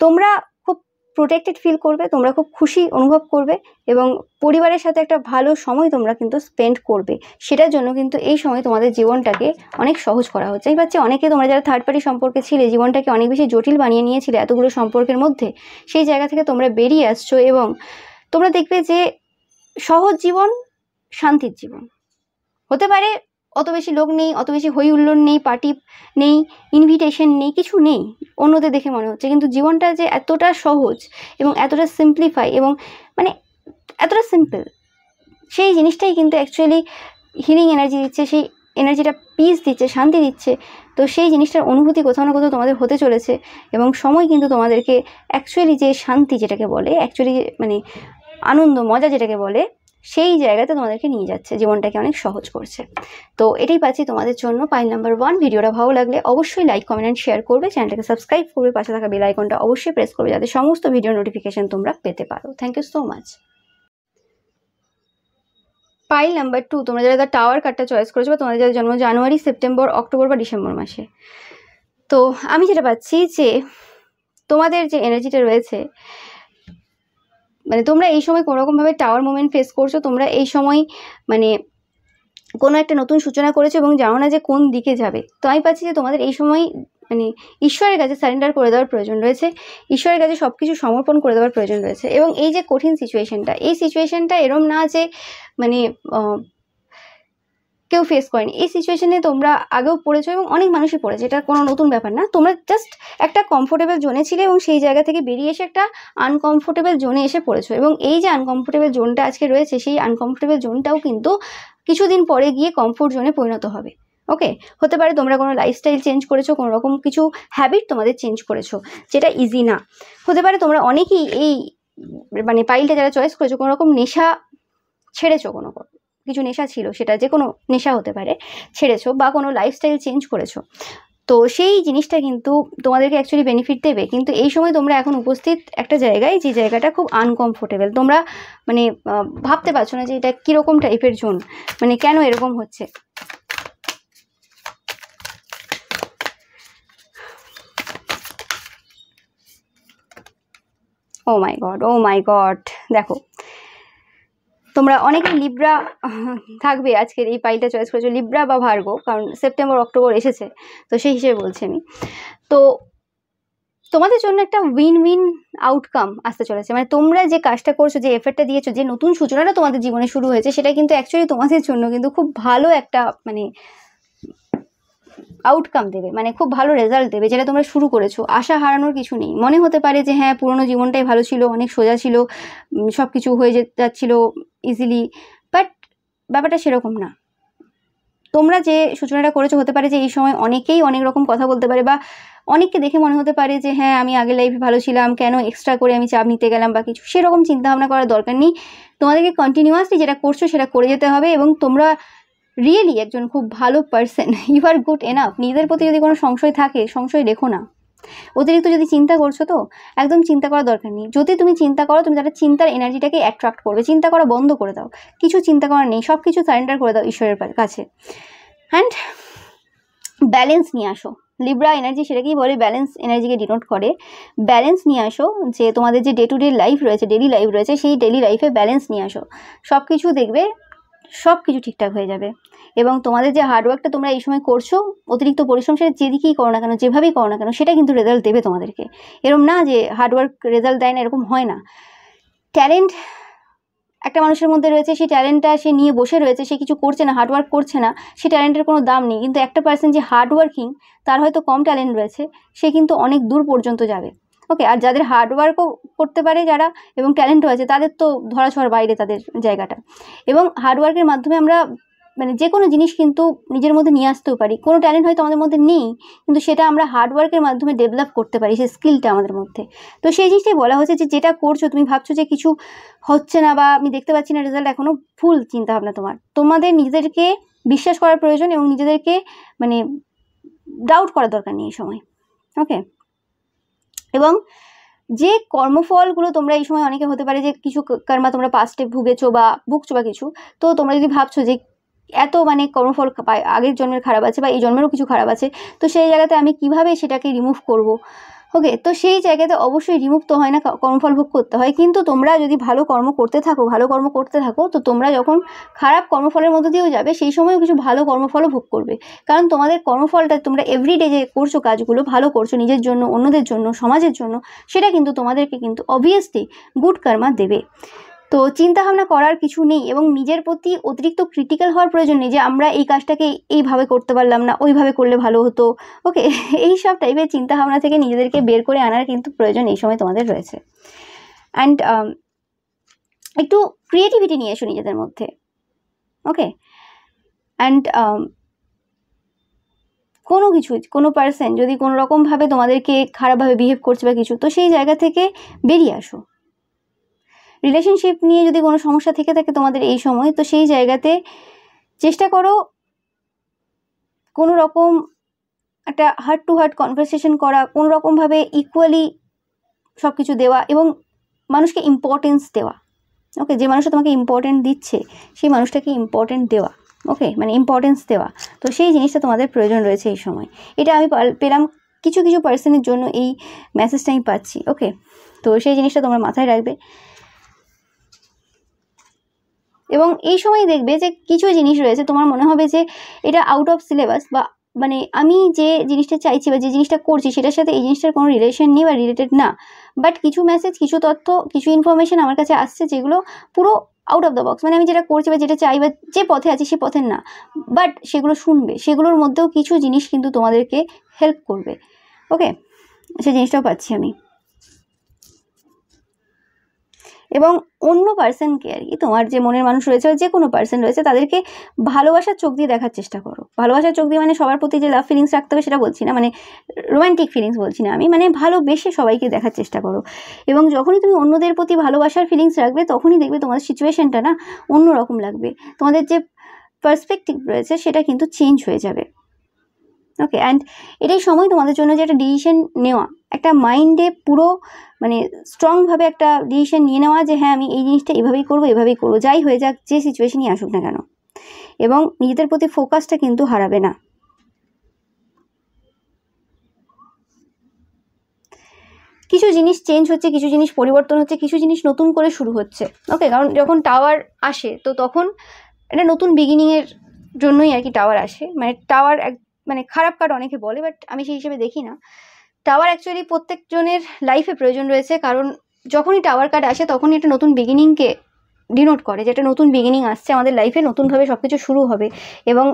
তোমরা খুব প্রোটেক্টেড ফিল করবে, তোমরা খুব খুশি অনুভব করবে এবং পরিবারের সাথে একটা ভালো সময় তোমরা কিন্তু স্পেন্ড করবে। সেটার জন্য কিন্তু এই সময় তোমাদের জীবনটাকে অনেক সহজ করা হচ্ছে। এই পাচ্ছি অনেকে তোমরা যারা থার্ড পার্টি সম্পর্কে ছিলে, জীবনটাকে অনেক বেশি জটিল বানিয়ে নিয়েছিলে এতগুলো সম্পর্কের মধ্যে, সেই জায়গা থেকে তোমরা বেরিয়ে আসছো এবং তোমরা দেখবে যে সহজ জীবন শান্তির জীবন হতে পারে। অত বেশি লোক নেই, অত বেশি হই হুল্লোড় নেই, পার্টি নেই, ইনভিটেশন নেই, কিছু নেই অন্যদের দেখে মনে হচ্ছে, কিন্তু জীবনটা যে এতটা সহজ এবং এতটা সিম্পলিফাই এবং মানে এতটা সিম্পল, সেই জিনিসটাই কিন্তু অ্যাকচুয়ালি হিলিং এনার্জি দিচ্ছে, সেই এনার্জিটা পিস দিচ্ছে, শান্তি দিচ্ছে। তো সেই জিনিসটার অনুভূতি কোথাও না কোথাও তোমাদের হতে চলেছে এবং সময় কিন্তু তোমাদেরকে অ্যাকচুয়ালি যে শান্তি যেটাকে বলে, অ্যাকচুয়ালি মানে আনন্দ মজা যেটাকে বলে, সেই জায়গাতে তোমাদেরকে নিয়ে যাচ্ছে, জীবনটাকে অনেক সহজ করছে। তো এটাই পাচ্ছি তোমাদের জন্য পাইল নাম্বার 1। ভিডিওটা ভালো লাগলে অবশ্যই লাইক কমেন্ট অ্যান্ড শেয়ার করবে, চ্যানেলটাকে সাবস্ক্রাইব করবে, পাশে থাকা বেল আইকনটা অবশ্যই প্রেস করবে যাতে সমস্ত ভিডিও নোটিফিকেশন তোমরা পেতে পারো। Thank you so much. Pile number 2, তোমরা যারা টাওয়ার কার্ডটা চয়েস করেছো বা তোমাদের যাদের জন্ম জানুয়ারি, সেপ্টেম্বর, অক্টোবর বা ডিসেম্বর মাসে, তো আমি যেটা পাচ্ছি যে তোমাদের যে এনার্জিটা রয়েছে, মানে তোমরা এই সময় কোনোরকমভাবে টাওয়ার মুভমেন্ট ফেস করছো। তোমরা এই সময় মানে কোনো একটা নতুন সূচনা করেছো এবং জানো না যে কোন দিকে যাবে। তো আমি পাচ্ছি যে তোমাদের এই সময় মানে ঈশ্বরের কাছে সারেন্ডার করে দেওয়ার প্রয়োজন রয়েছে, ঈশ্বরের কাছে সব কিছু সমর্পণ করে দেওয়ার প্রয়োজন রয়েছে। এবং এই যে কঠিন সিচুয়েশনটা, এই সিচুয়েশনটা এরম না যে মানে কেউ ফেস করেনি, এই সিচুয়েশনে তোমরা আগেও পড়েছো এবং অনেক মানুষই পড়েছে, এটা কোনো নতুন ব্যাপার না। তোমরা জাস্ট একটা কমফোর্টেবল জোনে ছিলে এবং সেই জায়গা থেকে বেরিয়ে এসে একটা আনকমফোর্টেবল জোনে এসে পড়েছো এবং এই যে আনকমফোর্টেবল জোনটা আজকে রয়েছে, সেই আনকমফোর্টেবল জোনটাও কিন্তু কিছুদিন পরে গিয়ে কমফোর্ট জোনে পরিণত হবে। ওকে, হতে পারে তোমরা কোনো লাইফস্টাইল চেঞ্জ করেছো, কোনো রকম কিছু হ্যাবিট তোমাদের চেঞ্জ করেছো যেটা ইজি না। হতে পারে তোমরা অনেকেই এই মানে পাইলটা যারা চয়েস করেছো কোনো রকম নেশা ছেড়েছো, কোনো কিছু নেশা ছিল, সেটা যে কোনো নেশা হতে পারে, ছেড়েছো বা কোনো লাইফস্টাইল চেঞ্জ করেছো। তো সেই জিনিসটা কিন্তু তোমাদেরকে অ্যাকচুয়ালি বেনিফিট দেবে। কিন্তু এই সময় তোমরা এখন উপস্থিত একটা জায়গায়, যে জায়গাটা খুব আনকমফোর্টেবল, তোমরা মানে ভাবতে পারছো না যে এটা কীরকম টাইপের জোন, মানে কেন এরকম হচ্ছে। ও মাই গড, ও মাই গড, দেখো তোমরা অনেকে লিব্রা থাকবে আজকের এই পাইলটা চয়েস করেছো, লিব্রা বা ভার্গো, কারণ সেপ্টেম্বর অক্টোবর এসেছে, তো সেই হিসেবে বলছি আমি। তো তোমাদের জন্য একটা উইন উইন আউটকাম আসতে চলেছে, মানে তোমরা যে কাজটা করছো, যে এফর্টটা দিয়েছো, যে নতুন সূচনাটা তোমাদের জীবনে শুরু হয়েছে, সেটা কিন্তু অ্যাকচুয়ালি তোমাদের জন্য কিন্তু খুব ভালো একটা মানে আউটকাম দেবে, মানে খুব ভালো রেজাল্ট দেবে যেটা তোমরা শুরু করেছো। আশা হারানোর কিছু নেই। মনে হতে পারে যে হ্যাঁ পুরোনো জীবনটাই ভালো ছিল, অনেক সোজা ছিল, সব কিছু হয়ে যাচ্ছিল ইজিলি, বাট ব্যাপারটা সেরকম না। তোমরা যে সূচনাটা করেছো, হতে পারে যে এই সময় অনেকেই অনেক রকম কথা বলতে পারে বা অনেককে দেখে মনে হতে পারে যে হ্যাঁ আমি আগের লাইফে ভালো ছিলাম, কেন এক্সট্রা করে আমি চাপ নিতে গেলাম বা কিছু, সেরকম চিন্তাভাবনা করার দরকার নেই। তোমাদেরকে কন্টিনিউয়াসলি যেটা করছো সেটা করে যেতে হবে এবং তোমরা রিয়েলি একজন খুব ভালো person, you are good enough. নিজেদের প্রতি যদি কোনো সংশয় থাকে, সংশয় রেখো না। অতিরিক্ত যদি চিন্তা করছো তো একদম চিন্তা করার দরকার নেই। যদি তুমি চিন্তা করো, তুমি তাহলে চিন্তার এনার্জিটাকে অ্যাট্রাক্ট করবে। চিন্তা করা বন্ধ করে দাও, কিছু চিন্তা করার নেই, সব কিছু সারেন্ডার করে দাও ঈশ্বরের কাছে। অ্যান্ড ব্যালেন্স নিয়ে আসো। লিব্রা এনার্জি সেটাকেই বলে, ব্যালেন্স এনার্জিকে ডিনোট করে। ব্যালেন্স নিয়ে আসো, যে তোমাদের যে ডে টু ডে লাইফ রয়েছে, ডেলি লাইফ রয়েছে, সেই ডেলি লাইফে ব্যালেন্স নিয়ে আসো। সব কিছু দেখবে, সব কিছু ঠিকঠাক হয়ে যাবে। এবং তোমাদের যে হার্ডওয়ার্কটা তোমরা এই সময় করছো, অতিরিক্ত পরিশ্রম, সেটা যেদিকেই করো না কেন, যেভাবেই করো না কেন, সেটা কিন্তু রেজাল্ট দেবে তোমাদেরকে। এরকম না যে হার্ডওয়ার্ক রেজাল্ট দেয় না, এরকম হয় না। ট্যালেন্ট একটা মানুষের মধ্যে রয়েছে, সেই ট্যালেন্টটা সে নিয়ে বসে রয়েছে, সে কিছু করছে না, হার্ডওয়ার্ক করছে না, সে ট্যালেন্টের কোনো দাম নেই। কিন্তু একটা পার্সন যে হার্ডওয়ার্কিং, তার হয়তো কম ট্যালেন্ট রয়েছে, সে কিন্তু অনেক দূর পর্যন্ত যাবে। ওকে, আর যাদের হার্ডওয়ার্কও করতে পারে যারা এবং ট্যালেন্টও আছে, তাদের তো ধরাছোঁয়ার বাইরে তাদের জায়গাটা। এবং হার্ডওয়ার্কের মাধ্যমে আমরা মানে যে কোনো জিনিস কিন্তু নিজের মধ্যে নিয়ে আসতেও পারি। কোনো ট্যালেন্ট হয়তো আমাদের মধ্যে নেই, কিন্তু সেটা আমরা হার্ডওয়ার্কের মাধ্যমে ডেভেলপ করতে পারি, সেই স্কিলটা আমাদের মধ্যে। তো সেই জিনিসটাই বলা হচ্ছে যে যেটা করছো, তুমি ভাবছো যে কিছু হচ্ছে না বা আমি দেখতে পাচ্ছি না রেজাল্ট, এখনো ভুল চিন্তাভাবনা। তোমাদের নিজেদেরকে বিশ্বাস করার প্রয়োজন এবং নিজেদেরকে মানে ডাউট করার দরকার নেই এই সময়। ওকে, এবং যে কর্মফলগুলো তোমরা এই সময়, অনেকে হতে পারে যে কিছু কর্মা তোমরা পাস্টে ভুগেছো বা ভুগছো বা কিছু, তো তোমরা যদি ভাবছো যে এত মানে কর্মফল আগের জন্মের খারাপ আছে বা এই জন্মেরও কিছু খারাপ আছে, তো সেই জায়গাতে আমি কিভাবে সেটাকে রিমুভ করব। ওকে, তো সেই জায়গাতে অবশ্যই রিমুভ তো হয় না, কর্মফল ভোগ করতে হয়। কিন্তু তোমরা যদি ভালো কর্ম করতে থাকো, তো তোমরা যখন খারাপ কর্মফলের মধ্যে দিয়েও যাবে, সেই সময়ও কিছু ভালো কর্মফলও ভোগ করবে। কারণ তোমাদের কর্মফলটা তোমরা এভরিডে যে করছো, কাজগুলো ভালো করছো নিজের জন্য, অন্যদের জন্য, সমাজের জন্য, সেটা কিন্তু তোমাদেরকে কিন্তু অবভিয়াসলি গুড কর্মা দেবে। তো চিন্তাভাবনা করার কিছু নেই এবং নিজের প্রতি অতিরিক্ত ক্রিটিক্যাল হওয়ার প্রয়োজন নেই যে আমরা এই কাজটাকে এইভাবে করতে পারলাম না, ওইভাবে করলে ভালো হতো। ওকে, এইসব টাইপের চিন্তাভাবনা থেকে নিজেদেরকে বের করে আনার কিন্তু প্রয়োজন এই সময় তোমাদের রয়েছে। অ্যান্ড একটু ক্রিয়েটিভিটি নিয়ে এসো নিজেদের মধ্যে। ওকে, অ্যান্ড কোনো পার্সন যদি কোনো রকমভাবে তোমাদেরকে খারাপভাবে বিহেভ করছে বা কিছু, তো সেই জায়গা থেকে বেরিয়ে আসো। রিলেশনশিপ নিয়ে যদি কোনো সমস্যা থেকে থাকে তোমাদের এই সময়, তো সেই জায়গাতে চেষ্টা করো কোনো রকম একটা হার্ট টু হার্ট কনভারসেশন করা, কোনো রকমভাবে ইকুয়ালি সব কিছু দেওয়া এবং মানুষকে ইম্পর্টেন্স দেওয়া। ওকে, যে মানুষটা তোমাকে ইম্পর্টেন্ট দিচ্ছে, সেই মানুষটাকে ইম্পর্টেন্ট দেওয়া। ওকে, মানে ইম্পর্টেন্স দেওয়া। তো সেই জিনিসটা তোমাদের প্রয়োজন রয়েছে এই সময়। এটা আমি পেলাম কিছু কিছু পার্সনের জন্য, এই মেসেজটা আমি পাচ্ছি। ওকে, তো সেই জিনিসটা তোমরা মাথায় রাখবে। এবং এই সময় দেখবে যে কিছু জিনিস রয়েছে তোমার মনে হবে যে এটা আউট অফ সিলেবাস, বা মানে আমি যে জিনিসটা চাইছি বা যে জিনিসটা করছি সেটার সাথে এই জিনিসটার কোনো রিলেশন নেই বা রিলেটেড না। বাট কিছু মেসেজ, কিছু তথ্য, কিছু ইনফরমেশন আমার কাছে আসছে যেগুলো পুরো আউট অফ দ্য বক্স, মানে আমি যেটা করছি বা যেটা চাই বা যে পথে আছি সে পথের না। বাট সেগুলো শুনবে, সেগুলোর মধ্যেও কিছু জিনিস কিন্তু তোমাদেরকে হেল্প করবে। ওকে, সেই জিনিসটাও পাচ্ছি আমি। এবং অন্য পার্সনকে আর কি, তোমার যে মনের মানুষ রয়েছে বা যে কোনো পার্সন রয়েছে, তাদেরকে ভালোবাসার চোখ দিয়ে দেখার চেষ্টা করো। ভালোবাসার চোখ দিয়ে মানে সবার প্রতি যে লাভ ফিলিংস রাখতে হবে সেটা বলছি না, মানে রোম্যান্টিক ফিলিংস বলছি না আমি, মানে ভালোবেসে সবাইকে দেখার চেষ্টা করো। এবং যখনই তুমি অন্যদের প্রতি ভালোবাসার ফিলিংস রাখবে, তখনই দেখবে তোমার সিচুয়েশনটা না অন্যরকম লাগবে, তোমাদের যে পার্সপেক্টিভ রয়েছে সেটা কিন্তু চেঞ্জ হয়ে যাবে। ওকে, অ্যান্ড এটাই সময় তোমাদের জন্য যে একটা ডিসিশন নেওয়া, একটা মাইন্ডে পুরো মানে স্ট্রংভাবে একটা ডিসিশন নিয়ে নেওয়া যে হ্যাঁ আমি এই জিনিসটা এভাবেই করবো, যাই হয়ে যাক, যে সিচুয়েশনই আসুক না কেন। এবং নিজেদের প্রতি ফোকাসটা কিন্তু হারাবে না। কিছু জিনিস চেঞ্জ হচ্ছে, কিছু জিনিস পরিবর্তন হচ্ছে, কিছু জিনিস নতুন করে শুরু হচ্ছে। ওকে, কারণ যখন টাওয়ার আসে, তো তখন একটা নতুন বিগিনিংয়ের জন্যই আর কি টাওয়ার আসে। মানে টাওয়ার মানে খারাপ কার্ড অনেকে বলে, বাট আমি সেই হিসেবে দেখি না। টাওয়ার অ্যাকচুয়ালি প্রত্যেকজনের লাইফে প্রয়োজন রয়েছে, কারণ যখনই টাওয়ার কার্ড আসে তখনই একটা নতুন বিগিনিংকে ডিনোট করে, যে একটা নতুন বিগিনিং আসছে আমাদের লাইফে, নতুনভাবে সব কিছু শুরু হবে এবং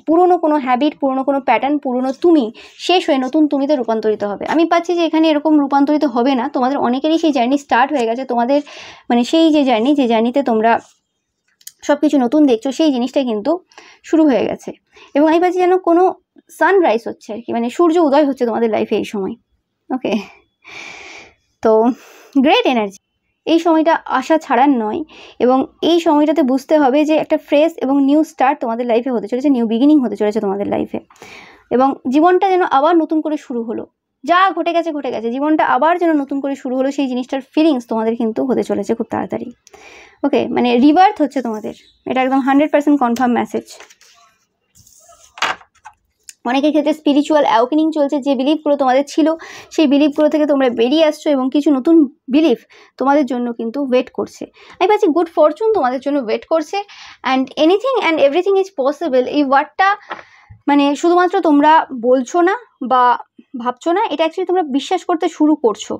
পুরনো কোনো হ্যাবিট, পুরনো কোনো প্যাটার্ন, পুরনো তুমি শেষ হয়ে নতুন তুমিতে রূপান্তরিত হবে। আমি পাচ্ছি যে এখানে এরকম রূপান্তরিত হবে না, তোমাদের অনেকেরই সেই জার্নি স্টার্ট হয়ে গেছে। তোমাদের মানে সেই যে জার্নিতে তোমরা সব কিছু নতুন দেখছো, সেই জিনিসটা কিন্তু শুরু হয়ে গেছে। এবং আমি পাচ্ছি যেন কোনো সানরাইজ হচ্ছে আর কি, মানে সূর্য উদয় হচ্ছে তোমাদের লাইফে এই সময়। ওকে, তো গ্রেট এনার্জি। এই সময়টা আশা ছাড়ার নয়, এবং এই সময়টাতে বুঝতে হবে যে একটা ফ্রেশ এবং নিউ স্টার্ট তোমাদের লাইফে হতে চলেছে, নিউ বিগিনিং হতে চলেছে তোমাদের লাইফে। এবং জীবনটা যেন আবার নতুন করে শুরু হলো, যা ঘটে গেছে, জীবনটা আবার যেন নতুন করে শুরু হলো, সেই জিনিসটার ফিলিংস তোমাদের কিন্তু হতে চলেছে খুব তাড়াতাড়ি। ওকে, মানে রিবার্থ হচ্ছে তোমাদের, এটা একদম 100% কনফার্ম মেসেজ। অনেকের ক্ষেত্রে স্পিরিচুয়াল অ্যাওয়েকেনিং চলছে, যে বিলিফগুলো তোমাদের ছিল সেই বিলিফগুলো থেকে তোমরা বেরিয়ে আসছো এবং কিছু নতুন বিলিফ তোমাদের জন্য কিন্তু ওয়েট করছে। আমি পাচ্ছি গুড ফরচুন তোমাদের জন্য ওয়েট করছে। And anything and everything is possible, এই ওয়ার্ডটা মানে শুধুমাত্র তোমরা বলছো না বা ভাবছো না, এটা অ্যাকচুয়ালি তোমরা বিশ্বাস করতে শুরু করছো।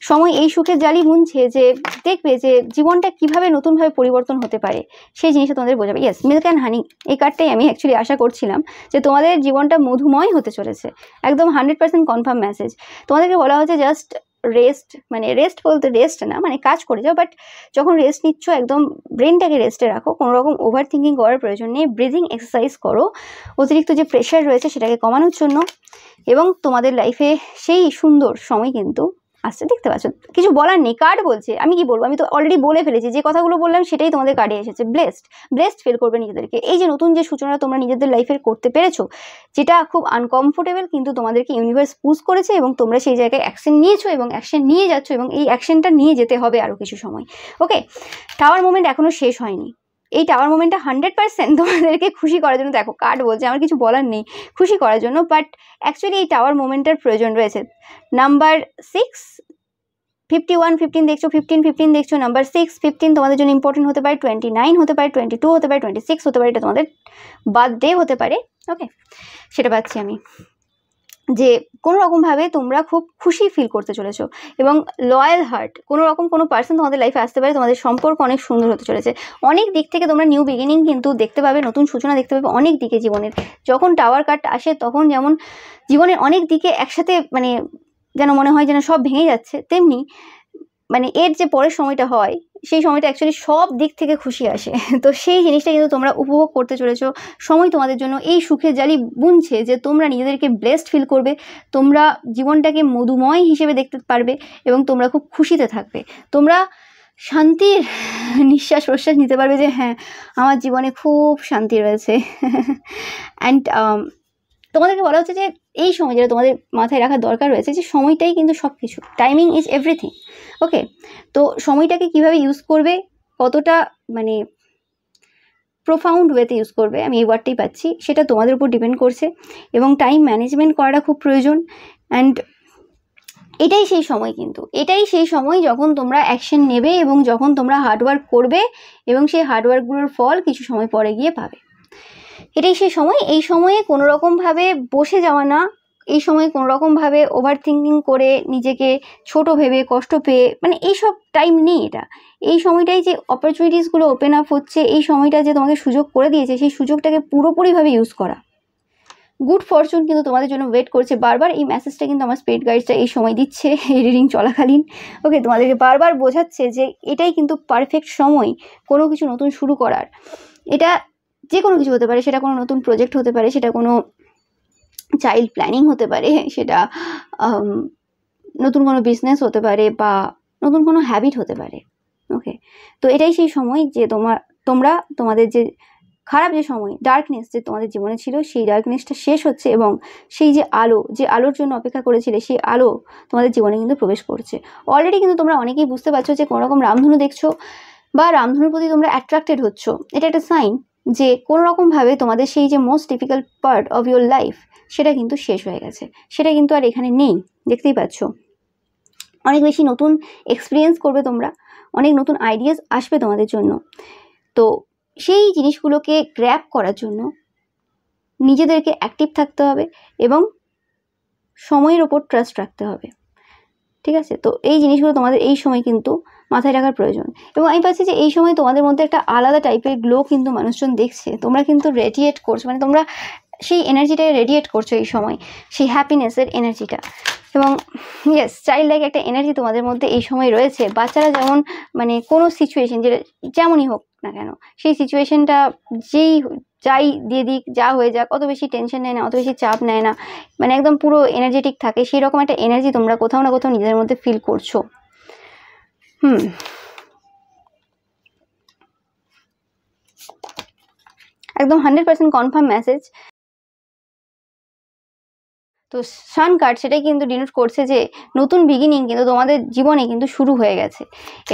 সময় এই সুখের জালি বুনছে যে দেখবে যে জীবনটা কিভাবে নতুনভাবে পরিবর্তন হতে পারে, সেই জিনিসটা তোমাদের বোঝাবে। ইয়েস, মিল্ক অ্যান্ড হানি, এই কার্ডটাই আমি অ্যাকচুয়ালি আশা করছিলাম যে তোমাদের জীবনটা মধুময় হতে চলেছে। একদম 100% কনফার্ম মেসেজ। তোমাদেরকে বলা হচ্ছে জাস্ট রেস্ট, মানে রেস্ট বলতে রেস্ট না মানে কাজ করে যাও, বাট যখন রেস্ট নিচ্ছ একদম ব্রেনটাকে রেস্টে রাখো, কোনো রকম ওভার থিঙ্কিং করার প্রয়োজন নেই। ব্রিদিং এক্সারসাইজ করো অতিরিক্ত যে প্রেশার রয়েছে সেটাকে কমানোর জন্য, এবং তোমাদের লাইফে সেই সুন্দর সময় কিন্তু আসছে। দেখতে পাচ্ছ, কিছু বলার নেই, কার্ড বলছে। আমি কি বলবো, আমি তো অলরেডি বলে ফেলেছি, যে কথাগুলো বললাম সেটাই তোমাদের কার্ডে এসেছে। ব্লেসড ফিল করবে নিজেদেরকে। এই যে নতুন যে সূচনা তোমরা নিজেদের লাইফের করতে পেরেছো, যেটা খুব আনকমফোর্টেবল, কিন্তু তোমাদেরকে ইউনিভার্স পুশ করেছে এবং তোমরা সেই জায়গায় অ্যাকশন নিয়েছো এবং অ্যাকশন নিয়ে যাচ্ছ, এবং এই অ্যাকশনটা নিয়ে যেতে হবে আরও কিছু সময়। ওকে, টাওয়ার মোমেন্ট এখনো শেষ হয়নি। এই টাওয়ার মোমেন্টটা 100% তোমাদেরকে খুশি করার জন্য, দেখো কার্ড বলছে, আমার কিছু বলার নেই, খুশি করার জন্য, বাট অ্যাকচুয়ালি এই টাওয়ার মোমেন্টের প্রয়োজন রয়েছে। নাম্বার 6, 51, 15 দেখছো, 15 দেখছো, নাম্বার 6, 15 তোমাদের জন্য ইম্পর্টেন্ট হতে পারে, 29 হতে পারে, 22 হতে পারে, 26 হতে পারে, এটা তোমাদের বার্থডে হতে পারে। ওকে, সেটা পাচ্ছি আমি, যে কোনো রকমভাবে তোমরা খুব খুশি ফিল করতে চলেছো, এবং লয়াল হার্ট, কোনো রকম কোনো পার্সন তোমাদের লাইফে আসতে পারে, তোমাদের সম্পর্ক অনেক সুন্দর হতে চলেছে। অনেক দিক থেকে তোমরা নিউ বিগিনিং কিন্তু দেখতে পাবে, নতুন সূচনা দেখতে পাবে অনেক দিকে জীবনের। যখন টাওয়ার কার্ড আসে তখন যেমন জীবনের অনেক দিকে একসাথে মানে যেন মনে হয় যেন সব ভেঙে যাচ্ছে, তেমনি মানে এর যে পরের সময়টা হয় সেই সময়টা অ্যাকচুয়ালি সব দিক থেকে খুশি আসে। তো সেই জিনিসটা কিন্তু তোমরা উপভোগ করতে চলেছো। সময় তোমাদের জন্য এই সুখের জালি বুনছে যে তোমরা নিজেদেরকে ব্লেসড ফিল করবে, তোমরা জীবনটাকে মধুময় হিসেবে দেখতে পারবে, এবং তোমরা খুব খুশিতে থাকবে। তোমরা শান্তির নিঃশ্বাস প্রশ্বাস নিতে পারবে যে হ্যাঁ, আমার জীবনে খুব শান্তি রয়েছে। অ্যান্ড তোমাদেরকে বলা হচ্ছে যে এই সময় যেটা তোমাদের মাথায় রাখার দরকার রয়েছে, যে সময়টাই কিন্তু সব কিছু, টাইমিং ইজ এভরিথিং। ওকে, তো সময়টাকে কিভাবে ইউজ করবে, কতটা মানে প্রোফাউন্ড ওয়েতে ইউজ করবে, আমি এই ওয়ার্ডটাই পাচ্ছি, সেটা তোমাদের উপর ডিপেন্ড করছে, এবং টাইম ম্যানেজমেন্ট করাটা খুব প্রয়োজন। অ্যান্ড এটাই সেই সময়, কিন্তু এটাই সেই সময় যখন তোমরা অ্যাকশন নেবে এবং যখন তোমরা হার্ডওয়ার্ক করবে, এবং সেই হার্ডওয়ার্কগুলোর ফল কিছু সময় পরে গিয়ে পাবে। এটাই সেই সময়। এই সময়ে কোনো রকমভাবে বসে যাওয়া না, এই সময় কোনো রকমভাবে ওভার থিঙ্কিং করে নিজেকে ছোট ভেবে কষ্ট পেয়ে, মানে এইসব টাইম নেই এটা। এই সময়টাই যে অপরচুনিটিসগুলো ওপেন আপ হচ্ছে, এই সময়টা যে তোমাকে সুযোগ করে দিয়েছে, সেই সুযোগটাকে পুরোপুরিভাবে ইউজ করা। গুড ফরচুন কিন্তু তোমাদের জন্য ওয়েট করছে। বারবার এই মেসেজটা কিন্তু আমার স্পিরিট গাইডসটা এই সময় দিচ্ছে, এই রিডিং চলাকালীন। ওকে, তোমাদেরকে বারবার বোঝাচ্ছে যে এটাই কিন্তু পারফেক্ট সময় কোনো কিছু নতুন শুরু করার। এটা যে কোনো কিছু হতে পারে, সেটা কোনো নতুন প্রজেক্ট হতে পারে, সেটা কোনো চাইল্ড প্ল্যানিং হতে পারে, সেটা নতুন কোনো বিজনেস হতে পারে, বা নতুন কোনো হ্যাবিট হতে পারে। ওকে, তো এটাই সেই সময় যে তোমরা তোমাদের যে খারাপ যে সময়, ডার্কনেস যে তোমাদের জীবনে ছিল, সেই ডার্কনেসটা শেষ হচ্ছে, এবং সেই যে আলোর জন্য অপেক্ষা করেছিলে, সেই আলো তোমাদের জীবনে কিন্তু প্রবেশ করছে। অলরেডি কিন্তু তোমরা অনেকেই বুঝতে পারছো যে কোনো রকম রামধনু দেখছো, বা রামধনুর প্রতি তোমরা অ্যাট্রাক্টেড হচ্ছ। এটা একটা সাইন যে কোনো রকমভাবে তোমাদের সেই যে most difficult part of your life, সেটা কিন্তু শেষ হয়ে গেছে, সেটা কিন্তু আর এখানে নেই। দেখতেই পাচ্ছ, অনেক বেশি নতুন এক্সপিরিয়েন্স করবে তোমরা, অনেক নতুন আইডিয়াস আসবে তোমাদের জন্য। তো সেই জিনিসগুলোকে গ্র্যাব করার জন্য নিজেদেরকে অ্যাক্টিভ থাকতে হবে, এবং সময়ের ওপর ট্রাস্ট রাখতে হবে। ঠিক আছে, তো এই জিনিসগুলো তোমাদের এই সময় কিন্তু মাথায় রাখার প্রয়োজন। এবং আমি পাচ্ছি যে এই সময় তোমাদের মধ্যে একটা আলাদা টাইপের গ্লো কিন্তু মানুষজন দেখছে, তোমরা কিন্তু রেডিয়েট করছো, মানে তোমরা সেই এনার্জিটাকে রেডিয়েট করছো এই সময়, সেই হ্যাপিনেসের এনার্জিটা। এবং ইয়েস, চাইল্ড লাইক একটা এনার্জি তোমাদের মধ্যে এই সময় রয়েছে। বাচ্চারা যেমন মানে কোনো সিচুয়েশন যেটা যেমনই হোক না কেন, সেই সিচুয়েশনটা যাই দিয়ে দিক, যা হয়ে যাক, অত বেশি টেনশন নেয় না, অত বেশি চাপ নেয় না, মানে একদম পুরো এনার্জেটিক থাকে। সেই রকম একটা এনার্জি তোমরা কোথাও না কোথাও নিজেদের মধ্যে ফিল করছো। একদম 100% কনফার্ম মেসেজ। তো সান কার্ড সেটাই কিন্তু ডিনোট করছে যে নতুন বিগিনিং কিন্তু তোমাদের জীবনে কিন্তু শুরু হয়ে গেছে,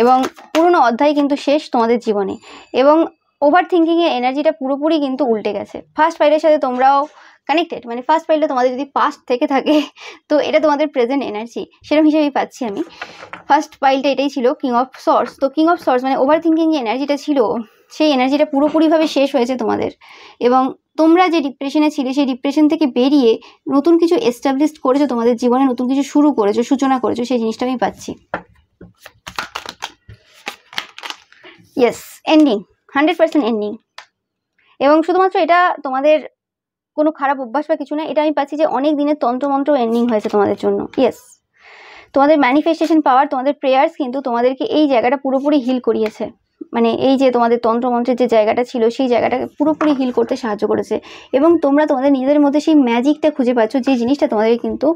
এবং পুরনো অধ্যায় কিন্তু শেষ তোমাদের জীবনে, এবং ওভার থিঙ্কিংয়ের এনার্জিটা পুরোপুরি কিন্তু উল্টে গেছে। ফার্স্ট পাইলের সাথে তোমরাও কানেক্টেড, মানে ফার্স্ট পাইলটা তোমাদের যদি পাস্ট থেকে থাকে, তো এটা তোমাদের প্রেজেন্ট এনার্জি, সেরকম হিসেবেই পাচ্ছি আমি। ফার্স্ট পাইলটা এটাই ছিল, কিং অফ সর্স। তো কিং অফ সর্স মানে ওভার থিঙ্কিং যে এনার্জিটা ছিল, সেই এনার্জিটা পুরোপুরিভাবে শেষ হয়েছে তোমাদের, এবং তোমরা যে ডিপ্রেশনে ছিলে সেই ডিপ্রেশন থেকে বেরিয়ে নতুন কিছু এস্টাবলিশ করেছো, তোমাদের জীবনে নতুন কিছু শুরু করেছো, সূচনা করেছো, সেই জিনিসটা আমি পাচ্ছি। Yes, ending, 100% ending. এবং শুধুমাত্র এটা তোমাদের কোনো খারাপ অভ্যাস বা কিছু না, এটা আমি পাচ্ছি যে অনেক দিনের তন্ত্রমন্ত্র এন্ডিং হয়েছে তোমাদের জন্য। ইয়েস, তোমাদের ম্যানিফেস্টেশন পাওয়ার, তোমাদের প্রেয়ার্স কিন্তু তোমাদেরকে এই জায়গাটা পুরোপুরি হিল করিয়েছে। মানে এই যে তোমাদের তন্ত্রমন্ত্রের যে জায়গাটা ছিল সেই জায়গাটাকে পুরোপুরি হিল করতে সাহায্য করেছে। এবং তোমরা তোমাদের নিজেদের মধ্যে সেই ম্যাজিকটা খুঁজে পাচ্ছ, যে জিনিসটা তোমাদের কিন্তু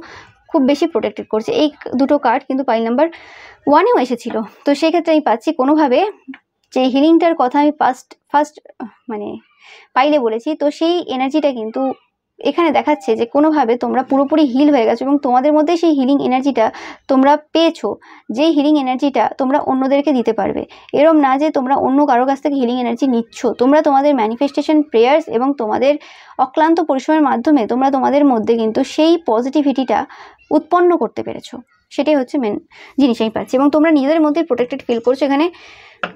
খুব বেশি প্রোটেক্টেড করছে। এই দুটো কার্ড কিন্তু পাইল নাম্বার 1-এও এসেছিল। তো সেক্ষেত্রে আমি পাচ্ছি কোনোভাবে যে হিলিংটার কথা আমি ফার্স্ট মানে পাইলে বলেছি, তো সেই এনার্জিটা কিন্তু এখানে দেখাচ্ছে যে কোনোভাবে তোমরা পুরোপুরি হিল হয়ে গেছো এবং তোমাদের মধ্যে সেই হিলিং এনার্জিটা তোমরা পেয়েছো। যে হিলিং এনার্জিটা তোমরা অন্যদেরকে দিতে পারবে। এরম না যে তোমরা অন্য কারো কাছ থেকে হিলিং এনার্জি নিচ্ছ, তোমরা তোমাদের ম্যানিফেস্টেশন প্রেয়ার্স এবং তোমাদের অক্লান্ত পরিশ্রমের মাধ্যমে তোমরা তোমাদের মধ্যে কিন্তু সেই পজিটিভিটিটা উৎপন্ন করতে পেরেছো। সেটাই হচ্ছে মেন জিনিস আমি পাচ্ছি। এবং তোমরা নিজেদের মধ্যে প্রোটেক্টেড ফিল করছো। এখানে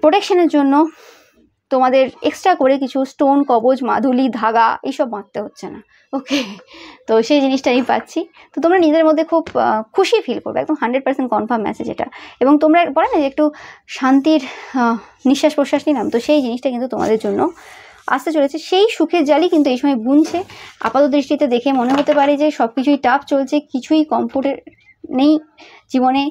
প্রোটেকশনের জন্য তোমাদের এক্সট্রা করে কিছু স্টোন, কবচ, মাদুলি, ধাগা এইসব মারতে হচ্ছে না। ওকে, তো সেই জিনিসটা আমি পাচ্ছি। তো তোমরা নিজেদের মধ্যে খুব খুশি ফিল করবে, একদম 100% কনফার্ম মেসেজ এটা। এবং তোমরা বলে না যে একটু শান্তির নিঃশ্বাস প্রশ্বাস নিলাম, তো সেই জিনিসটা কিন্তু তোমাদের জন্য আসতে চলেছে। সেই সুখের জালই কিন্তু এই সময় বুনছে। আপাত দৃষ্টিতে দেখে মনে হতে পারে যে সব কিছুই টাফ চলছে, কিছুই কমফোর্টের নেই জীবনে,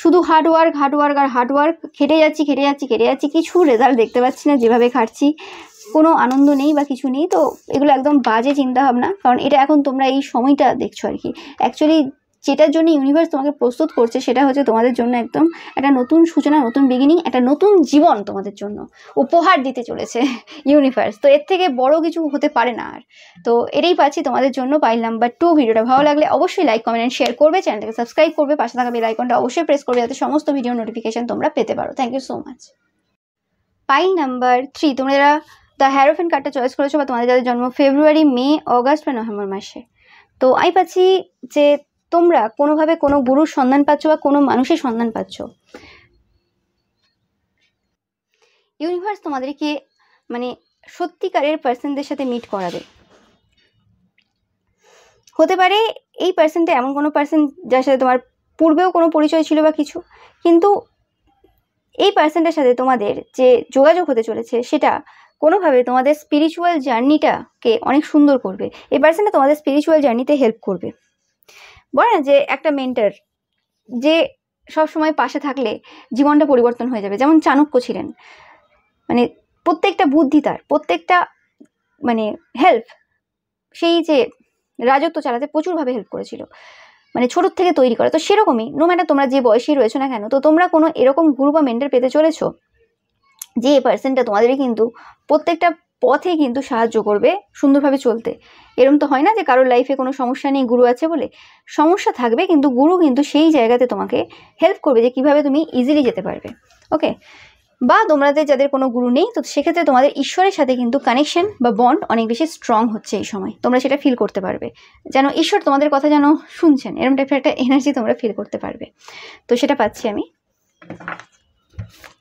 শুধু হার্ডওয়ার্ক আর হার্ডওয়ার্ক, খেটে যাচ্ছি, কিছু রেজাল্ট দেখতে পাচ্ছি না। যেভাবে খাটছি কোনো আনন্দ নেই বা কিছু নেই। তো এগুলো একদম বাজে চিন্তাভাবনা, কারণ এটা এখন তোমরা এই সময়টা দেখছো আর কি। অ্যাকচুয়ালি যেটার জন্য ইউনিভার্স তোমাকে প্রস্তুত করছে সেটা হচ্ছে তোমাদের জন্য একদম একটা নতুন সূচনা, নতুন বিগিনিং, একটা নতুন জীবন তোমাদের জন্য উপহার দিতে চলেছে ইউনিভার্স। তো এর থেকে বড় কিছু হতে পারে না আর। তো এটাই পাচ্ছি তোমাদের জন্য পাইল নাম্বার 2। ভিডিওটা ভালো লাগলে অবশ্যই লাইক, কমেন্ট, শেয়ার করবে, চ্যানেলটাকে সাবস্ক্রাইব করবে, পাশে থাকা বেল আইকনটা অবশ্যই প্রেস করবে যাতে সমস্ত ভিডিও নোটিফিকেশন তোমরা পেতে পারো। Thank you so much. Pile number 3, তোমরা দ্য হ্যারোফেন্ট কার্ডটা চয়েস করেছো, বা তোমাদের যাদের জন্ম ফেব্রুয়ারি, মে, অগাস্ট বা নভেম্বর মাসে। তো আমি পাচ্ছি যে তোমরা কোনোভাবে কোনো গুরুর সন্ধান পাচ্ছ বা কোনো মানুষের সন্ধান পাচ্ছ। ইউনিভার্স তোমাদেরকে মানে সত্যিকারের পার্সনদের সাথে মিট করাবে। হতে পারে এই পার্সনটা এমন কোনো পার্সন যার সাথে তোমার পূর্বেও কোনো পরিচয় ছিল বা কিছু, কিন্তু এই পার্সনটার সাথে তোমাদের যে যোগাযোগ হতে চলেছে সেটা কোনোভাবে তোমাদের স্পিরিচুয়াল জার্নিটাকে অনেক সুন্দর করবে। এই পার্সনটা তোমাদের স্পিরিচুয়াল জার্নিতে হেল্প করবে। বলে না যে একটা মেন্টর যে সব সময় পাশে থাকলে জীবনটা পরিবর্তন হয়ে যাবে। যেমন চাণক্য ছিলেন, মানে প্রত্যেকটা বুদ্ধি তার, প্রত্যেকটা মানে হেল্প, সেই যে রাজত্ব চালাতে প্রচুরভাবে হেল্প করেছিল, মানে ছোটোর থেকে তৈরি করা। তো সেরকমই নো ম্যাটার তোমরা যে বয়সী রয়েছো না কেন, তো তোমরা কোনো এরকম গুরু বা মেন্টর পেতে চলেছো যে পার্সনটা তোমাদের কিন্তু প্রত্যেকটা পথে কিন্তু সাহায্য করবে সুন্দরভাবে চলতে। এরকম তো হয় না যে কারোর লাইফে কোনো সমস্যা নেই, গুরু আছে বলে। সমস্যা থাকবে, কিন্তু গুরু কিন্তু সেই জায়গাতে তোমাকে হেল্প করবে যে কিভাবে তুমি ইজিলি যেতে পারবে। ওকে, বা তোমাদের যাদের কোনো গুরু নেই, তো সেক্ষেত্রে তোমাদের ঈশ্বরের সাথে কিন্তু কানেকশন বা বন্ড অনেক বেশি স্ট্রং হচ্ছে এই সময়। তোমরা সেটা ফিল করতে পারবে, যেন ঈশ্বর তোমাদের কথা যেন শুনছেন, এরকম টাইপের একটা এনার্জি তোমরা ফিল করতে পারবে। তো সেটা পাচ্ছি আমি।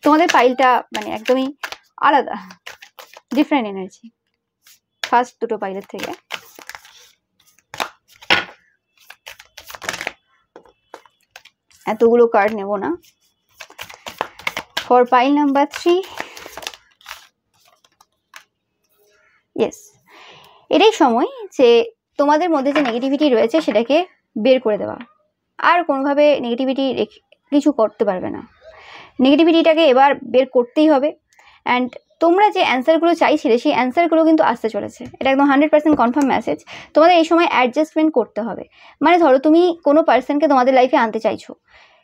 তোমাদের পাইলটা মানে একদমই আলাদা, ডিফারেন্ট এনার্জি ফার্স্ট দুটো পাইলের থেকে। এতগুলো কার্ড নেব না। ফর পাইল নাম্বার 3, ইয়েস, এটাই সময় যে তোমাদের মধ্যে যে নেগেটিভিটি রয়েছে সেটাকে বের করে দেওয়া। আর কোনোভাবে নেগেটিভিটি কিছু করতে পারবে না, নেগেটিভিটিটাকে এবার বের করতেই হবে। অ্যান্ড তোমরা যে অ্যান্সারগুলো চাইছিলে সেই অ্যান্সারগুলো কিন্তু আসতে চলেছে। এটা একদম 100% কনফার্ম মেসেজ। তোমাদের এই সময় অ্যাডজাস্টমেন্ট করতে হবে। মানে ধরো তুমি কোনো পার্সনকে তোমাদের লাইফে আনতে চাইছো,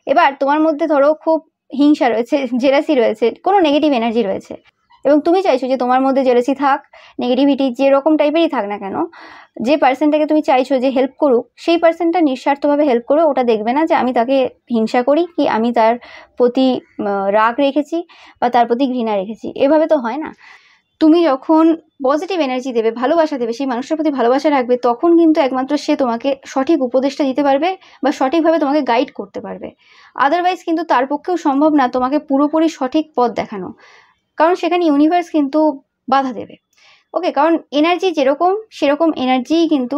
এবার তোমার মধ্যে ধরো খুব হিংসা রয়েছে, জেলাসি রয়েছে, কোনো নেগেটিভ এনার্জি রয়েছে, এবং তুমি চাইছো যে তোমার মধ্যে জেলাসি থাক, নেগেটিভিটি যেরকম টাইপেরই থাক না কেন, যে পার্সনটাকে তুমি চাইছো যে হেল্প করুক, সেই পার্সনটা নিঃস্বার্থভাবে হেল্প করবে। ওটা দেখবে না যে আমি তাকে হিংসা করি কি আমি তার প্রতি রাগ রেখেছি বা তার প্রতি ঘৃণা রেখেছি, এভাবে তো হয় না। তুমি যখন পজিটিভ এনার্জি দেবে, ভালোবাসা দেবে, সেই মানুষটার প্রতি ভালোবাসা রাখবে, তখন কিন্তু একমাত্র সে তোমাকে সঠিক উপদেশটা দিতে পারবে বা সঠিকভাবে তোমাকে গাইড করতে পারবে। আদারওয়াইজ কিন্তু তার পক্ষেও সম্ভব না তোমাকে পুরোপুরি সঠিক পথ দেখানো, কারণ সেখানে ইউনিভার্স কিন্তু বাধা দেবে। ওকে, কারণ এনার্জি যেরকম সেরকম এনার্জিই কিন্তু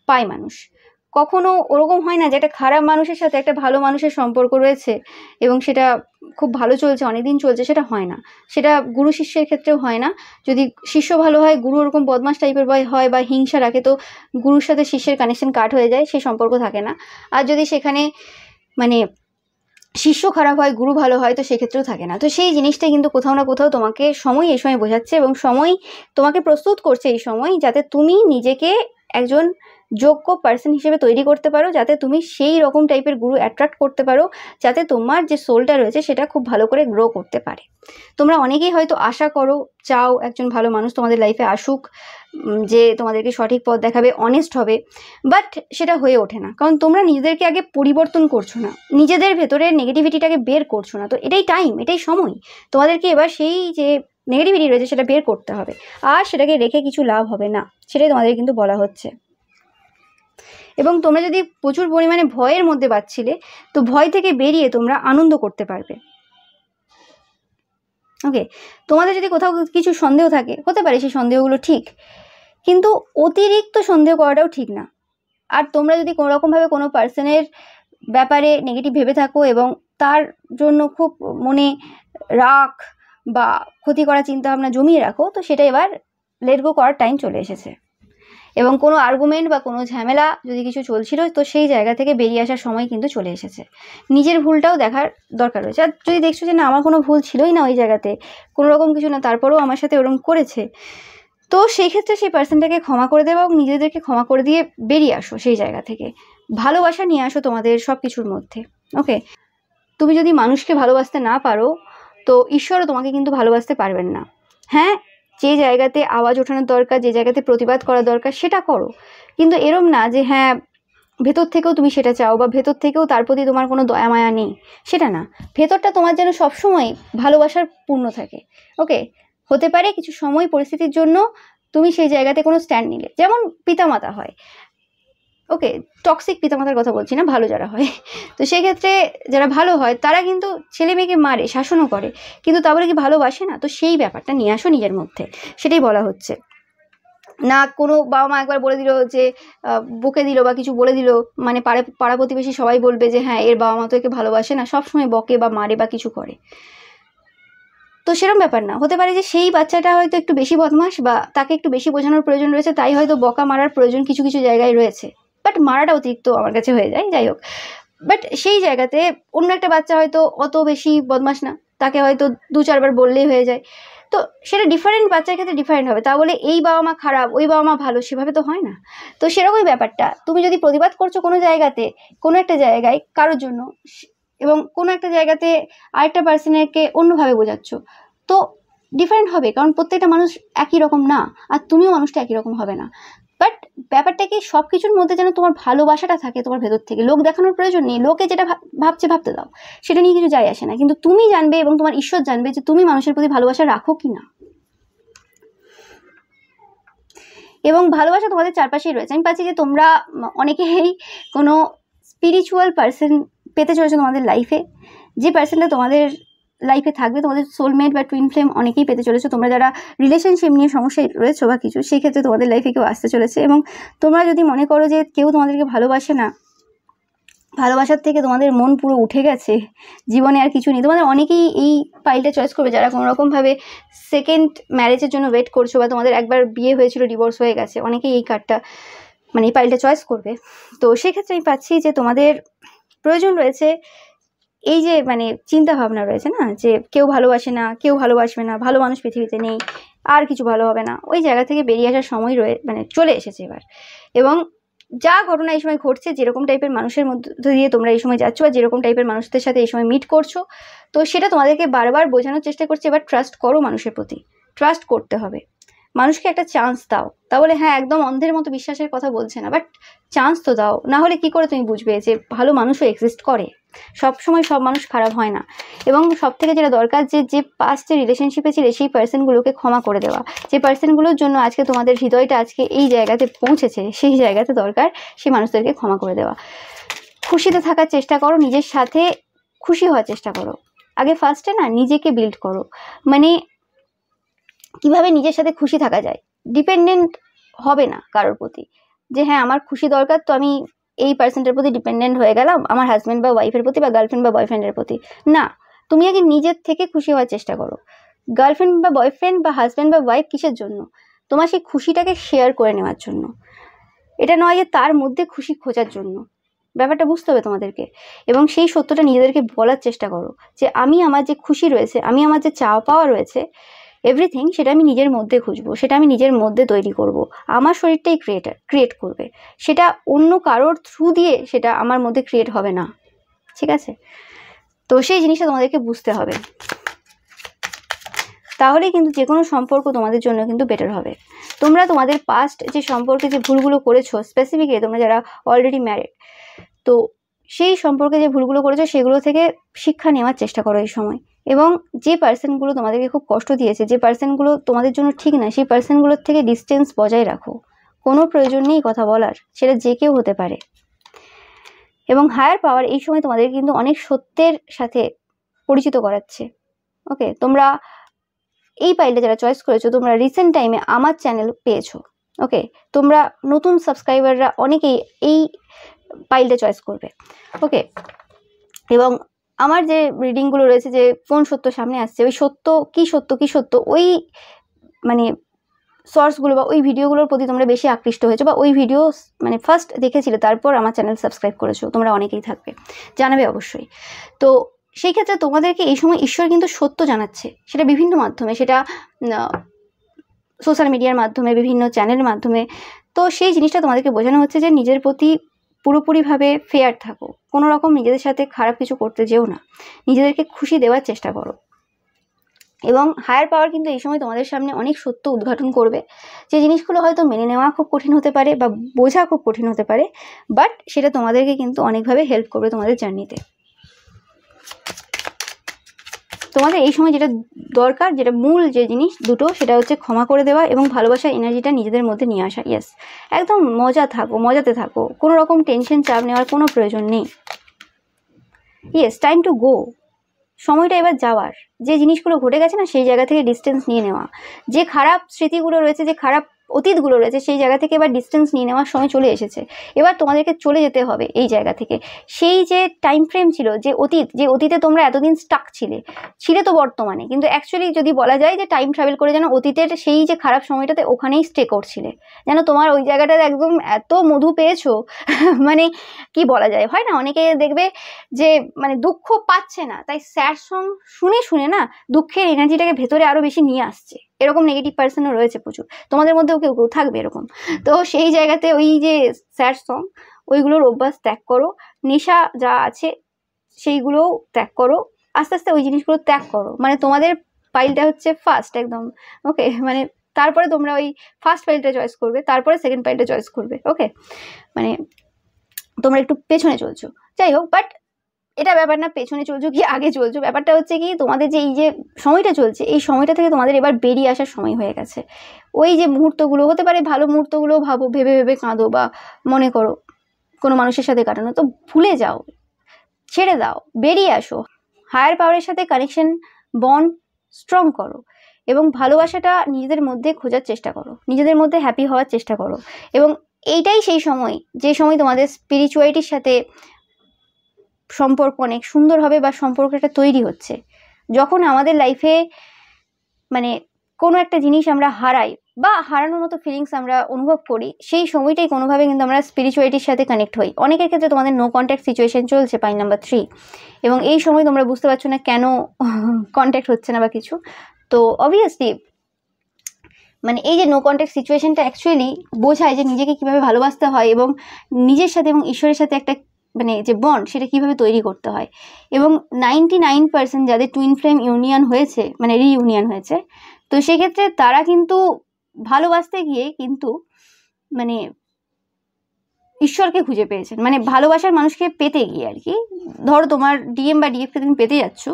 পায় মানুষ। কখনো ওরকম হয় না যে একটা খারাপ মানুষের সাথে একটা ভালো মানুষের সম্পর্ক রয়েছে এবং সেটা খুব ভালো চলছে, অনেকদিন চলছে, সেটা হয় না। সেটা গুরু শিষ্যের ক্ষেত্রেও হয় না। যদি শিষ্য ভালো হয়, গুরু ওরকম বদমাশ টাইপের হয় বা হিংসা রাখে, তো গুরুর সাথে শিষ্যের কানেকশন কাট হয়ে যায়, সেই সম্পর্ক থাকে না। আর যদি সেখানে মানে শিষ্য খারাপ হয়, গুরু ভালো হয়, তো সেক্ষেত্রেও থাকে না। তো সেই জিনিসটা কিন্তু কোথাও না কোথাও তোমাকে সময় এই সময় বোঝাচ্ছে এবং সময় তোমাকে প্রস্তুত করছে এই সময়, যাতে তুমি নিজেকে একজন যোগ্য পার্সন হিসেবে তৈরি করতে পারো, যাতে তুমি সেই রকম টাইপের গুরু অ্যাট্রাক্ট করতে পারো, যাতে তোমার যে সোলটা রয়েছে সেটা খুব ভালো করে গ্রো করতে পারে। তোমরা অনেকেই হয়তো আশা করো, চাও একজন ভালো মানুষ তোমাদের লাইফে আসুক, যে তোমাদেরকে সঠিক পথ দেখাবে, অনেস্ট হবে, বাট সেটা হয়ে ওঠে না, কারণ তোমরা নিজেদেরকে আগে পরিবর্তন করছো না, নিজেদের ভেতরের নেগেটিভিটিটাকে বের করছো না। তো এটাই টাইম, এটাই সময় তোমাদেরকে এবার সেই যে নেগেটিভিটি রয়েছে সেটা বের করতে হবে, আর সেটাকে রেখে কিছু লাভ হবে না, সেটাই তোমাদের কিন্তু বলা হচ্ছে। এবং তোমরা যদি প্রচুর পরিমাণে ভয়ের মধ্যে পাচ্ছিলে, তো ভয় থেকে বেরিয়ে তোমরা আনন্দ করতে পারবে। ওকে, তোমাদের যদি কোথাও কিছু সন্দেহ থাকে, হতে পারে সেই সন্দেহগুলো ঠিক, কিন্তু অতিরিক্ত সন্দেহ করাটাও ঠিক না। আর তোমরা যদি কোনোরকমভাবে কোনো পার্সনের ব্যাপারে নেগেটিভ ভেবে থাকো এবং তার জন্য খুব মনে রাগ বা ক্ষতি করার চিন্তাভাবনা জমিয়ে রাখো, তো সেটা এবার লেট গো করার টাইম চলে এসেছে। এবং কোনো আর্গুমেন্ট বা কোনো ঝামেলা যদি কিছু চলছিল, তো সেই জায়গা থেকে বেরিয়ে আসার সময় কিন্তু চলে এসেছে। নিজের ভুলটাও দেখার দরকার রয়েছে। আর যদি দেখছো যে না, আমার কোনো ভুল ছিলই না ওই জায়গাতে, কোনো রকম কিছু না, তারপরেও আমার সাথে ওরকম করেছে, তো সেই ক্ষেত্রে সেই পার্সনটাকে ক্ষমা করে দেওয়া এবং নিজেদেরকে ক্ষমা করে দিয়ে বেরিয়ে আসো সেই জায়গা থেকে। ভালোবাসা নিয়ে আসো তোমাদের সব কিছুর মধ্যে। ওকে, তুমি যদি মানুষকে ভালোবাসতে না পারো, তো ঈশ্বরও তোমাকে কিন্তু ভালোবাসতে পারবেন না। হ্যাঁ, যে জায়গাতে আওয়াজ ওঠানোর দরকার, যে জায়গাতে প্রতিবাদ করা দরকার, সেটা করো, কিন্তু এরম না যে হ্যাঁ ভেতর থেকেও তুমি সেটা চাও বা ভেতর থেকেও তার প্রতি তোমার কোনো দয়া মায়া নেই, সেটা না। ভেতরটা তোমার যেন সবসময় ভালোবাসার পূর্ণ থাকে। ওকে, হতে পারে কিছু সময় পরিস্থিতির জন্য তুমি সেই জায়গাতে কোনো স্ট্যান্ড নিলে, যেমন পিতামাতা হয়। ওকে, টক্সিক পিতামাতার কথা বলছি না, ভালো যারা হয়, তো সেই ক্ষেত্রে যারা ভালো হয় তারা কিন্তু ছেলে মেয়েকে মারে, শাসনও করে, কিন্তু তা বলে কি ভালোবাসে না? তো সেই ব্যাপারটা নিয়ে আসো নিজের মধ্যে, সেটাই বলা হচ্ছে। না কোনো বাবা মা একবার বলে দিল যে বকে দিল বা কিছু বলে দিল, মানে পাড়া প্রতিবেশী সবাই বলবে যে হ্যাঁ এর বাবা মা তো একে ভালোবাসে না, সবসময় বকে বা মারে বা কিছু করে। তো সেরকম ব্যাপার না, হতে পারে যে সেই বাচ্চাটা হয়তো একটু বেশি বদমাশ বা তাকে একটু বেশি বোঝানোর প্রয়োজন রয়েছে, তাই হয়তো বকা মারার প্রয়োজন কিছু কিছু জায়গায় রয়েছে, বাট মারাটা অতিরিক্ত আমার কাছে হয়ে যায়, যাই হোক। বাট সেই জায়গাতে অন্য একটা বাচ্চা হয়তো অত বেশি বদমাশ না, তাকে হয়তো 2-4 বার বললেই হয়ে যায়। তো সেটা ডিফারেন্ট বাচ্চার ক্ষেত্রে ডিফারেন্ট হবে, তা বলে এই বাবা মা খারাপ ওই বাবা মা ভালো সেভাবে তো হয় না। তো সেরকমই ব্যাপারটা, তুমি যদি প্রতিবাদ করছো কোনো জায়গাতে, কোনো একটা জায়গায় কারোর জন্য, এবং কোনো একটা জায়গাতে আরেকটা পার্সনকে অন্যভাবে বোঝাচ্ছ, তো ডিফারেন্ট হবে, কারণ প্রত্যেকটা মানুষ একই রকম না, আর তুমিও মানুষটা একই রকম হবে না। বাট ব্যাপারটা কি, সব কিছুর মধ্যে যেন তোমার ভালোবাসাটা থাকে তোমার ভেতর থেকে। লোক দেখানোর প্রয়োজন নেই, লোকে যেটা ভাবছে ভাবতে দাও, সেটা নিয়ে কিছু যায় আসে না, কিন্তু তুমি জানবে এবং তোমার ঈশ্বর জানবে যে তুমি মানুষের প্রতি ভালোবাসা রাখো কি না। এবং ভালোবাসা তোমাদের চারপাশেই রয়েছে। আমি পাচ্ছি যে তোমরা অনেকেই কোনো স্পিরিচুয়াল পার্সন পেতে চলেছো তোমাদের লাইফে, যে পার্সনটা তোমাদের লাইফে থাকবে, তোমাদের সোলমেট বা টুইন ফ্লেম অনেকেই পেতে চলেছো। তোমরা যারা রিলেশনশিপ নিয়ে সমস্যায় রয়েছো বা কিছু, সেই ক্ষেত্রে তোমাদের লাইফে কেউ আসতে চলেছে। এবং তোমরা যদি মনে করো যে কেউ তোমাদেরকে ভালোবাসে না, ভালোবাসার থেকে তোমাদের মন পুরো উঠে গেছে, জীবনে আর কিছু নেই, তোমাদের অনেকেই এই পাইলটা চয়েস করবে, যারা কোনো রকমভাবে সেকেন্ড ম্যারেজের জন্য ওয়েট করছো বা তোমাদের একবার বিয়ে হয়েছিল ডিভোর্স হয়ে গেছে, অনেকেই এই কার্ডটা মানে এই পাইলটা চয়েস করবে। তো সেক্ষেত্রে আমি পাচ্ছি যে তোমাদের প্রয়োজন রয়েছে এই যে মানে চিন্তা ভাবনা রয়েছে না, যে কেউ ভালোবাসে না, কেউ ভালোবাসবে না, ভালো মানুষ পৃথিবীতে নেই, আর কিছু ভালো হবে না, ওই জায়গা থেকে বেরিয়ে আসার সময় মানে চলে এসেছে এবার। এবং যা ঘটনা এই সময় ঘটছে, যেরকম টাইপের মানুষের মধ্যে দিয়ে তোমরা এই সময় যাচ্ছ বা যেরকম টাইপের মানুষদের সাথে এই সময় মিট করছো, তো সেটা তোমাদেরকে বারবার বোঝানোর চেষ্টা করছে, এবার ট্রাস্ট করো মানুষের প্রতি, ট্রাস্ট করতে হবে, মানুষকে একটা চান্স দাও। তা বলে হ্যাঁ একদম অন্ধের মতো বিশ্বাসের কথা বলছে না, বাট চান্স তো দাও, না হলে কি করে তুমি বুঝবে যে ভালো মানুষও এক্সিস্ট করে। সব সময় সব মানুষ খারাপ হয় না। এবং সব থেকে যেটা দরকার, যে পাস্টে রিলেশনশিপে ছিল সেই পার্সনগুলোকে ক্ষমা করে দেওয়া, যে পার্সনগুলোর জন্য আজকে তোমাদের হৃদয়টা আজকে এই জায়গাতে পৌঁছেছে, সেই জায়গাতে দরকার সেই মানুষদেরকে ক্ষমা করে দেওয়া। খুশিতে থাকার চেষ্টা করো, নিজের সাথে খুশি হওয়ার চেষ্টা করো। আগে ফার্স্টে না নিজেকে বিল্ড করো, মানে কিভাবে নিজের সাথে খুশি থাকা যায়, ডিপেন্ডেন্ট হবে না কারোর প্রতি, যে হ্যাঁ আমার খুশি দরকার তো আমি এই পার্সনটার প্রতি ডিপেন্ডেন্ট হয়ে গেলাম, আমার হাজব্যান্ড বা ওয়াইফের প্রতি বা গার্লফ্রেন্ড বা বয়ফ্রেন্ডের প্রতি। না, তুমি আগে নিজের থেকে খুশি হওয়ার চেষ্টা করো। গার্লফ্রেন্ড বা বয়ফ্রেন্ড বা হাজব্যান্ড বা ওয়াইফ কিসের জন্য? তোমার সেই খুশিটাকে শেয়ার করে নেওয়ার জন্য, এটা নয় যে তার মধ্যে খুশি খোঁজার জন্য। ব্যাপারটা বুঝতে হবে তোমাদেরকে। এবং সেই সত্যটা নিজেদেরকে বলার চেষ্টা করো যে আমি আমার যে খুশি রয়েছে, আমি আমার যে চাওয়া পাওয়া রয়েছে, এভরিথিং সেটা আমি নিজের মধ্যে খুঁজবো, সেটা আমি নিজের মধ্যে তৈরি করব। আমার শরীরটাই ক্রিয়েট করবে, সেটা অন্য কারোর থ্রু দিয়ে সেটা আমার মধ্যে ক্রিয়েট হবে না। ঠিক আছে? তো সেই জিনিসটা তোমাদেরকে বুঝতে হবে, তাহলেই কিন্তু যে কোনো সম্পর্ক তোমাদের জন্য কিন্তু বেটার হবে। তোমরা তোমাদের পাস্ট যে সম্পর্কে যে ভুলগুলো করেছো, স্পেসিফিকলি তোমরা যারা অলরেডি ম্যারিড, তো সেই সম্পর্কে যে ভুলগুলো করেছো সেগুলো থেকে শিক্ষা নেওয়ার চেষ্টা করো এই সময়। এবং যে পার্সনগুলো তোমাদেরকে খুব কষ্ট দিয়েছে, যে পার্সনগুলো তোমাদের জন্য ঠিক না, সেই পার্সনগুলোর থেকে ডিস্টেন্স বজায় রাখো। কোনো প্রয়োজন নেই কথা বলার, সেটা যে কেউ হতে পারে। এবং হায়ার পাওয়ার এই সময় তোমাদের কিন্তু অনেক সত্যের সাথে পরিচিত করাচ্ছে। ওকে, তোমরা এই পাইলটা যারা চয়েস করেছো, তোমরা রিসেন্ট টাইমে আমার চ্যানেল পেয়েছো। ওকে, তোমরা নতুন সাবস্ক্রাইবাররা অনেকেই এই পাইলটা চয়েস করবে। ওকে, এবং আমার যে রিডিংগুলো রয়েছে, যে কোন সত্য সামনে আসছে, ওই সত্য কি সত্য ওই মানে সোর্সগুলো বা ওই ভিডিওগুলোর প্রতি তোমরা বেশি আকৃষ্ট হয়েছো, বা ওই ভিডিও মানে ফার্স্ট দেখেছিলে তারপর আমার চ্যানেল সাবস্ক্রাইব করেছো, তোমরা অনেকেই থাকবে, জানাবে অবশ্যই। তো সেই ক্ষেত্রে তোমাদেরকে এই সময় ঈশ্বর কিন্তু সত্য জানাচ্ছে, সেটা বিভিন্ন মাধ্যমে, সেটা সোশ্যাল মিডিয়ার মাধ্যমে, বিভিন্ন চ্যানেলের মাধ্যমে। তো সেই জিনিসটা তোমাদেরকে বোঝানো হচ্ছে যে নিজের প্রতি পুরোপুরিভাবে ফেয়ার থাকো, কোনো রকম নিজেদের সাথে খারাপ কিছু করতে যেও না, নিজেদেরকে খুশি দেওয়ার চেষ্টা করো। এবং হায়ার পাওয়ার কিন্তু এই সময় তোমাদের সামনে অনেক সত্য উদ্ঘাটন করবে, যে জিনিসগুলো হয়তো মেনে নেওয়া খুব কঠিন হতে পারে বা বোঝা খুব কঠিন হতে পারে, বাট সেটা তোমাদেরকে কিন্তু অনেকভাবে হেল্প করবে তোমাদের জার্নিতে। তোমাদের এই সময় যেটা দরকার, যেটা মূল যে জিনিস দুটো, সেটা হচ্ছে ক্ষমা করে দেওয়া এবং ভালোবাসার এনার্জিটা নিজেদের মধ্যে নিয়ে আসা। ইয়েস, একদম মজাতে থাকো, কোনো রকম টেনশন চাপ নেওয়ার কোনো প্রয়োজন নেই। ইয়েস, টাইম টু গো, সময়টা এবার যাওয়ার। যে জিনিসগুলো ঘটে গেছে না, সেই জায়গা থেকে ডিস্টেন্স নিয়ে নেওয়া। যে খারাপ স্মৃতিগুলো রয়েছে, যে খারাপ অতীতগুলো রয়েছে, সেই জায়গা থেকে এবার ডিস্টেন্স নিয়ে নেওয়ার সময় চলে এসেছে। এবার তোমাদেরকে চলে যেতে হবে এই জায়গা থেকে। সেই যে টাইম ফ্রেম ছিল, যে অতীতে তোমরা এতদিন স্টাক ছিলে তো বর্তমানে, কিন্তু অ্যাকচুয়ালি যদি বলা যায় যে টাইম ট্রাভেল করে যেন অতীতের সেই যে খারাপ সময়টাতে ওখানেই স্টে করছিলে, যেন তোমার ওই জায়গাটাতে একদম এত মধু পেয়েছো মানে কি বলা যায়, হয় না অনেকে দেখবে যে মানে দুঃখ পাচ্ছে না, তাই স্যাড সং শুনে না দুঃখের এনার্জিটাকে ভেতরে আরো বেশি নিয়ে আসছে। এরকম নেগেটিভ পার্সনও রয়েছে প্রচুর, তোমাদের মধ্যেও কেউ থাকবে এরকম। তো সেই জায়গাতে ওই যে স্যাড সং, ওইগুলোর অভ্যাস ত্যাগ করো। নেশা যা আছে সেইগুলোও ত্যাগ করো, আস্তে আস্তে ওই জিনিসগুলো ত্যাগ করো। মানে তোমাদের পাইলটা হচ্ছে ফার্স্ট একদম। ওকে, মানে তারপরে তোমরা ওই ফার্স্ট পাইলটা চয়েস করবে, তারপরে সেকেন্ড পাইলটা চয়েস করবে। ওকে, মানে তোমরা একটু পেছনে চলছো, যাই হোক, বাট এটা ব্যাপার না পেছনে চলছো কি আগে চলছো, ব্যাপারটা হচ্ছে কি তোমাদের যে এই যে সময়টা চলছে, এই সময়টা থেকে তোমাদের এবার বেরিয়ে আসার সময় হয়ে গেছে। ওই যে মুহূর্তগুলো হতে পারে, ভালো মুহূর্তগুলো ভেবে কাঁদো বা মনে করো কোনো মানুষের সাথে কাটানো, তো ভুলে যাও, ছেড়ে দাও, বেরিয়ে আসো। হায়ার পাওয়ারের সাথে কানেকশন বন্ড স্ট্রং করো এবং ভালোবাসাটা নিজেদের মধ্যে খোঁজার চেষ্টা করো, নিজেদের মধ্যে হ্যাপি হওয়ার চেষ্টা করো। এবং এইটাই সেই সময়, যে সময় তোমাদের স্পিরিচুয়ালিটির সাথে সম্পর্ক অনেক সুন্দর হবে বা সম্পর্কটা তৈরি হচ্ছে। যখন আমাদের লাইফে মানে কোনো একটা জিনিস আমরা হারাই বা হারানোর মতো ফিলিংস আমরা অনুভব করি, সেই সময়টাই কোনোভাবে কিন্তু আমরা স্পিরিচুয়ালিটির সাথে কানেক্ট হই। অনেকের ক্ষেত্রে তোমাদের নো কন্ট্যাক্ট সিচুয়েশন চলছে, পাই নাম্বার 3, এবং এই সময় তোমরা বুঝতে পারছো না কেন কন্ট্যাক্ট হচ্ছে না বা কিছু। তো অবভিয়াসলি মানে এই যে নো কন্ট্যাক্ট সিচুয়েশনটা অ্যাকচুয়ালি বোঝায় যে নিজেকে কিভাবে ভালোবাসতে হয় এবং নিজের সাথে এবং ঈশ্বরের সাথে একটা মানে যে বন্ড সেটা কিভাবে তৈরি করতে হয়। এবং 99% যাদের টুইন ফ্লেম ইউনিয়ন হয়েছে, মানে রিইউনিয়ন হয়েছে, তো সেক্ষেত্রে তারা কিন্তু ভালোবাসতে গিয়ে কিন্তু মানে ঈশ্বরকে খুঁজে পেয়েছেন। মানে ভালোবাসার মানুষকে পেতে গিয়ে আর কি, ধরো তোমার ডিএম বা ডিএফকে তুমি পেতে যাচ্ছ,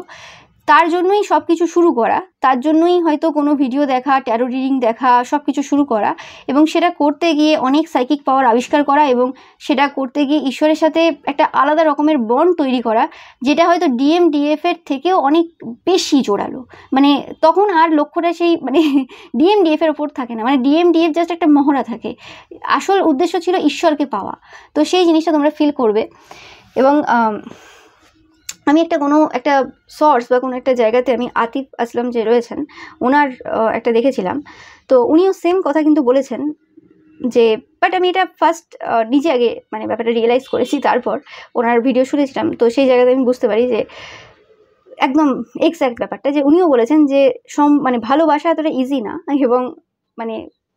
তার জন্যই সব কিছু শুরু করা, তার জন্যই হয়তো কোনো ভিডিও দেখা, ট্যারো রিডিং দেখা, সব কিছু শুরু করা, এবং সেটা করতে গিয়ে অনেক সাইকিক পাওয়ার আবিষ্কার করা, এবং সেটা করতে গিয়ে ঈশ্বরের সাথে একটা আলাদা রকমের বন্ড তৈরি করা, যেটা হয়তো DMDF এর থেকেও অনেক বেশি জোরালো। মানে তখন আর লক্ষ্যটা সেই মানে DMDF এর ওপর থাকে না, মানে DMDF জাস্ট একটা মহড়া থাকে, আসল উদ্দেশ্য ছিল ঈশ্বরকে পাওয়া। তো সেই জিনিসটা তোমরা ফিল করবে। এবং আমি একটা সোর্স বা কোনো একটা জায়গাতে আমি আতিফ আসলাম যে রয়েছেন ওনার একটা দেখেছিলাম, তো উনিও সেম কথা কিন্তু বলেছেন যে, বাট আমি এটা ফার্স্ট নিজে আগে মানে ব্যাপারটা রিয়েলাইজ করেছি, তারপর ওনার ভিডিও শুনেছিলাম, তো সেই জায়গাতে আমি বুঝতে পারি যে একদম এক্স্যাক্ট ব্যাপারটা, যে উনিও বলেছেন যে মানে ভালোবাসা এতটা ইজি না, এবং মানে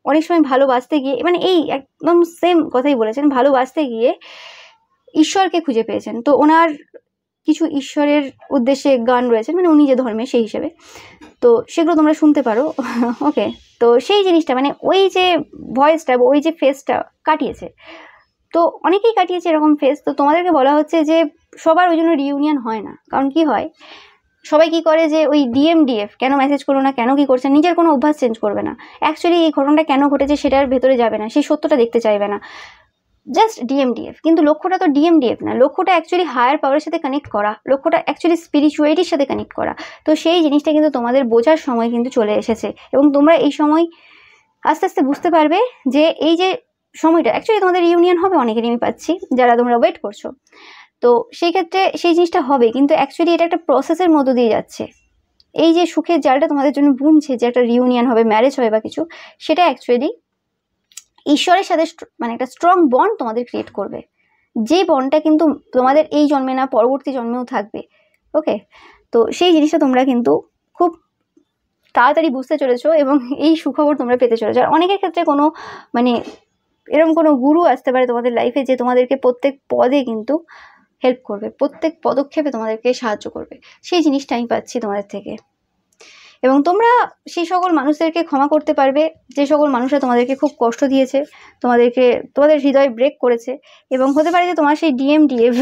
অনেক সময় ভালোবাসতে গিয়ে মানে এই একদম সেম কথাই বলেছেন, ভালোবাসতে গিয়ে ঈশ্বরকে খুঁজে পেয়েছেন। তো ওনার কিছু ঈশ্বরের উদ্দেশ্যে গান রয়েছে, মানে উনি যে ধর্মে সেই হিসেবে, তো সেগুলো তোমরা শুনতে পারো। ওকে, তো সেই জিনিসটা মানে ওই যে ভয়েসটা, ওই যে ফেসটা কাটিয়েছে, তো অনেকেই কাটিয়েছে এরকম ফেস। তো তোমাদেরকে বলা হচ্ছে যে সবার ওই জন্য রিইউনিয়ন হয় না, কারণ কি হয়, সবাই কি করে যে ওই DMDF কেন মেসেজ করো না, কেন কি করছে, নিজের কোনো অভ্যাস চেঞ্জ করবে না, অ্যাকচুয়ালি এই ঘটনাটা কেন ঘটেছে সেটার ভেতরে যাবে না, সেই সত্যটা দেখতে চাইবে না, জাস্ট DMDF। কিন্তু লক্ষ্যটা তো DMDF না, লক্ষ্যটা অ্যাকচুয়ালি হায়ার পাওয়ারের সাথে কানেক্ট করা, লক্ষ্যটা অ্যাকচুয়ালি স্পিরিচুয়ালিটির সাথে কানেক্ট করা। তো সেই জিনিসটা কিন্তু তোমাদের বোঝার সময় কিন্তু চলে এসেছে, এবং তোমরা এই সময় আস্তে আস্তে বুঝতে পারবে যে এই যে সময়টা অ্যাকচুয়ালি তোমাদের রিউনিয়ন হবে, অনেকেরই আমি পাচ্ছি যারা তোমরা ওয়েট করছো, তো সেই ক্ষেত্রে সেই জিনিসটা হবে, কিন্তু অ্যাকচুয়ালি এটা একটা প্রসেসের মধ্য দিয়ে যাচ্ছে। এই যে সুখের জালটা তোমাদের জন্য বুনছে যে একটা রিউনিয়ন হবে, ম্যারেজ হবে বা কিছু, সেটা অ্যাকচুয়ালি ঈশ্বরের সাথে মানে একটা স্ট্রং বন্ড তোমাদের ক্রিয়েট করবে, যে বন্ডটা কিন্তু তোমাদের এই জন্মে না পরবর্তী জন্মেও থাকবে। ওকে, তো সেই জিনিসটা তোমরা কিন্তু খুব তাড়াতাড়ি বুঝতে চলেছো, এবং এই সুখবর তোমরা পেতে চলেছো। আর অনেকের ক্ষেত্রে কোনো মানে এরকম কোনো গুরু আসতে পারে তোমাদের লাইফে, যে তোমাদেরকে প্রত্যেক পদে কিন্তু হেল্প করবে, প্রত্যেক পদক্ষেপে তোমাদেরকে সাহায্য করবে, সেই জিনিসটা আমি পাচ্ছি তোমাদের থেকে। এবং তোমরা সেই সকল মানুষদেরকে ক্ষমা করতে পারবে যে সকল মানুষরা তোমাদেরকে খুব কষ্ট দিয়েছে, তোমাদের হৃদয় ব্রেক করেছে, এবং হতে পারে যে তোমার সেই DMDF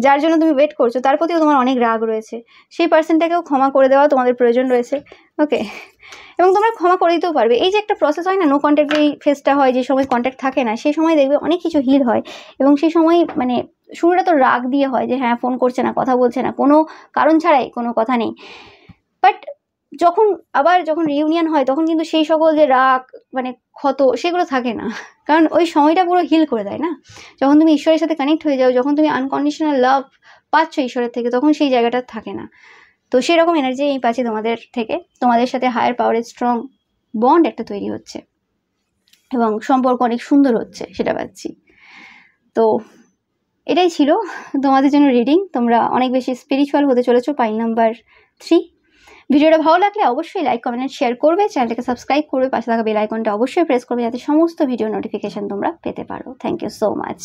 যার জন্য তুমি ওয়েট করছো তার প্রতিও তোমার অনেক রাগ রয়েছে, সেই পার্সনটাকেও ক্ষমা করে দেওয়া তোমাদের প্রয়োজন রয়েছে। ওকে, এবং তোমরা ক্ষমা করে দিতেও পারবে। এই যে একটা প্রসেস হয় না, নো কন্ট্যাক্ট এই ফেসটা হয়, যে সময় কন্ট্যাক্ট থাকে না সেই সময় দেখবে অনেক কিছু হিল হয়, এবং সেই সময় মানে শুরুটা তো রাগ দিয়ে হয়, যে হ্যাঁ ফোন করছে না, কথা বলছে না, কোনো কারণ ছাড়াই, কোনো কথা নেই, বাট যখন রিউনিয়ন হয় তখন কিন্তু সেই সকল যে রাগ মানে ক্ষত সেগুলো থাকে না, কারণ ওই সময়টা পুরো হিল করে দেয় না। যখন তুমি ঈশ্বরের সাথে কানেক্ট হয়ে যাও, যখন তুমি আনকন্ডিশনাল লাভ পাচ্ছ ঈশ্বরের থেকে, তখন সেই জায়গাটা থাকে না। তো সেরকম এনার্জি আমি পাচ্ছি তোমাদের থেকে, তোমাদের সাথে হায়ার পাওয়ারের স্ট্রং বন্ড একটা তৈরি হচ্ছে, এবং সম্পর্ক অনেক সুন্দর হচ্ছে, সেটা পাচ্ছি। তো এটাই ছিল তোমাদের জন্য রিডিং। তোমরা অনেক বেশি স্পিরিচুয়াল হতে চলেছো, পাইল নাম্বার 3। ভিডিওটা ভালো লাগলে অবশ্যই লাইক, কমেন্ট, শেয়ার করবে, চ্যানেলটাকে সাবস্ক্রাইব করবে, পাশে থাকা বেল আইকনটা অবশ্যই প্রেস করবে, যাতে সমস্ত ভিডিও নোটিফিকেশন তোমরা পেতে পারো। Thank you so much.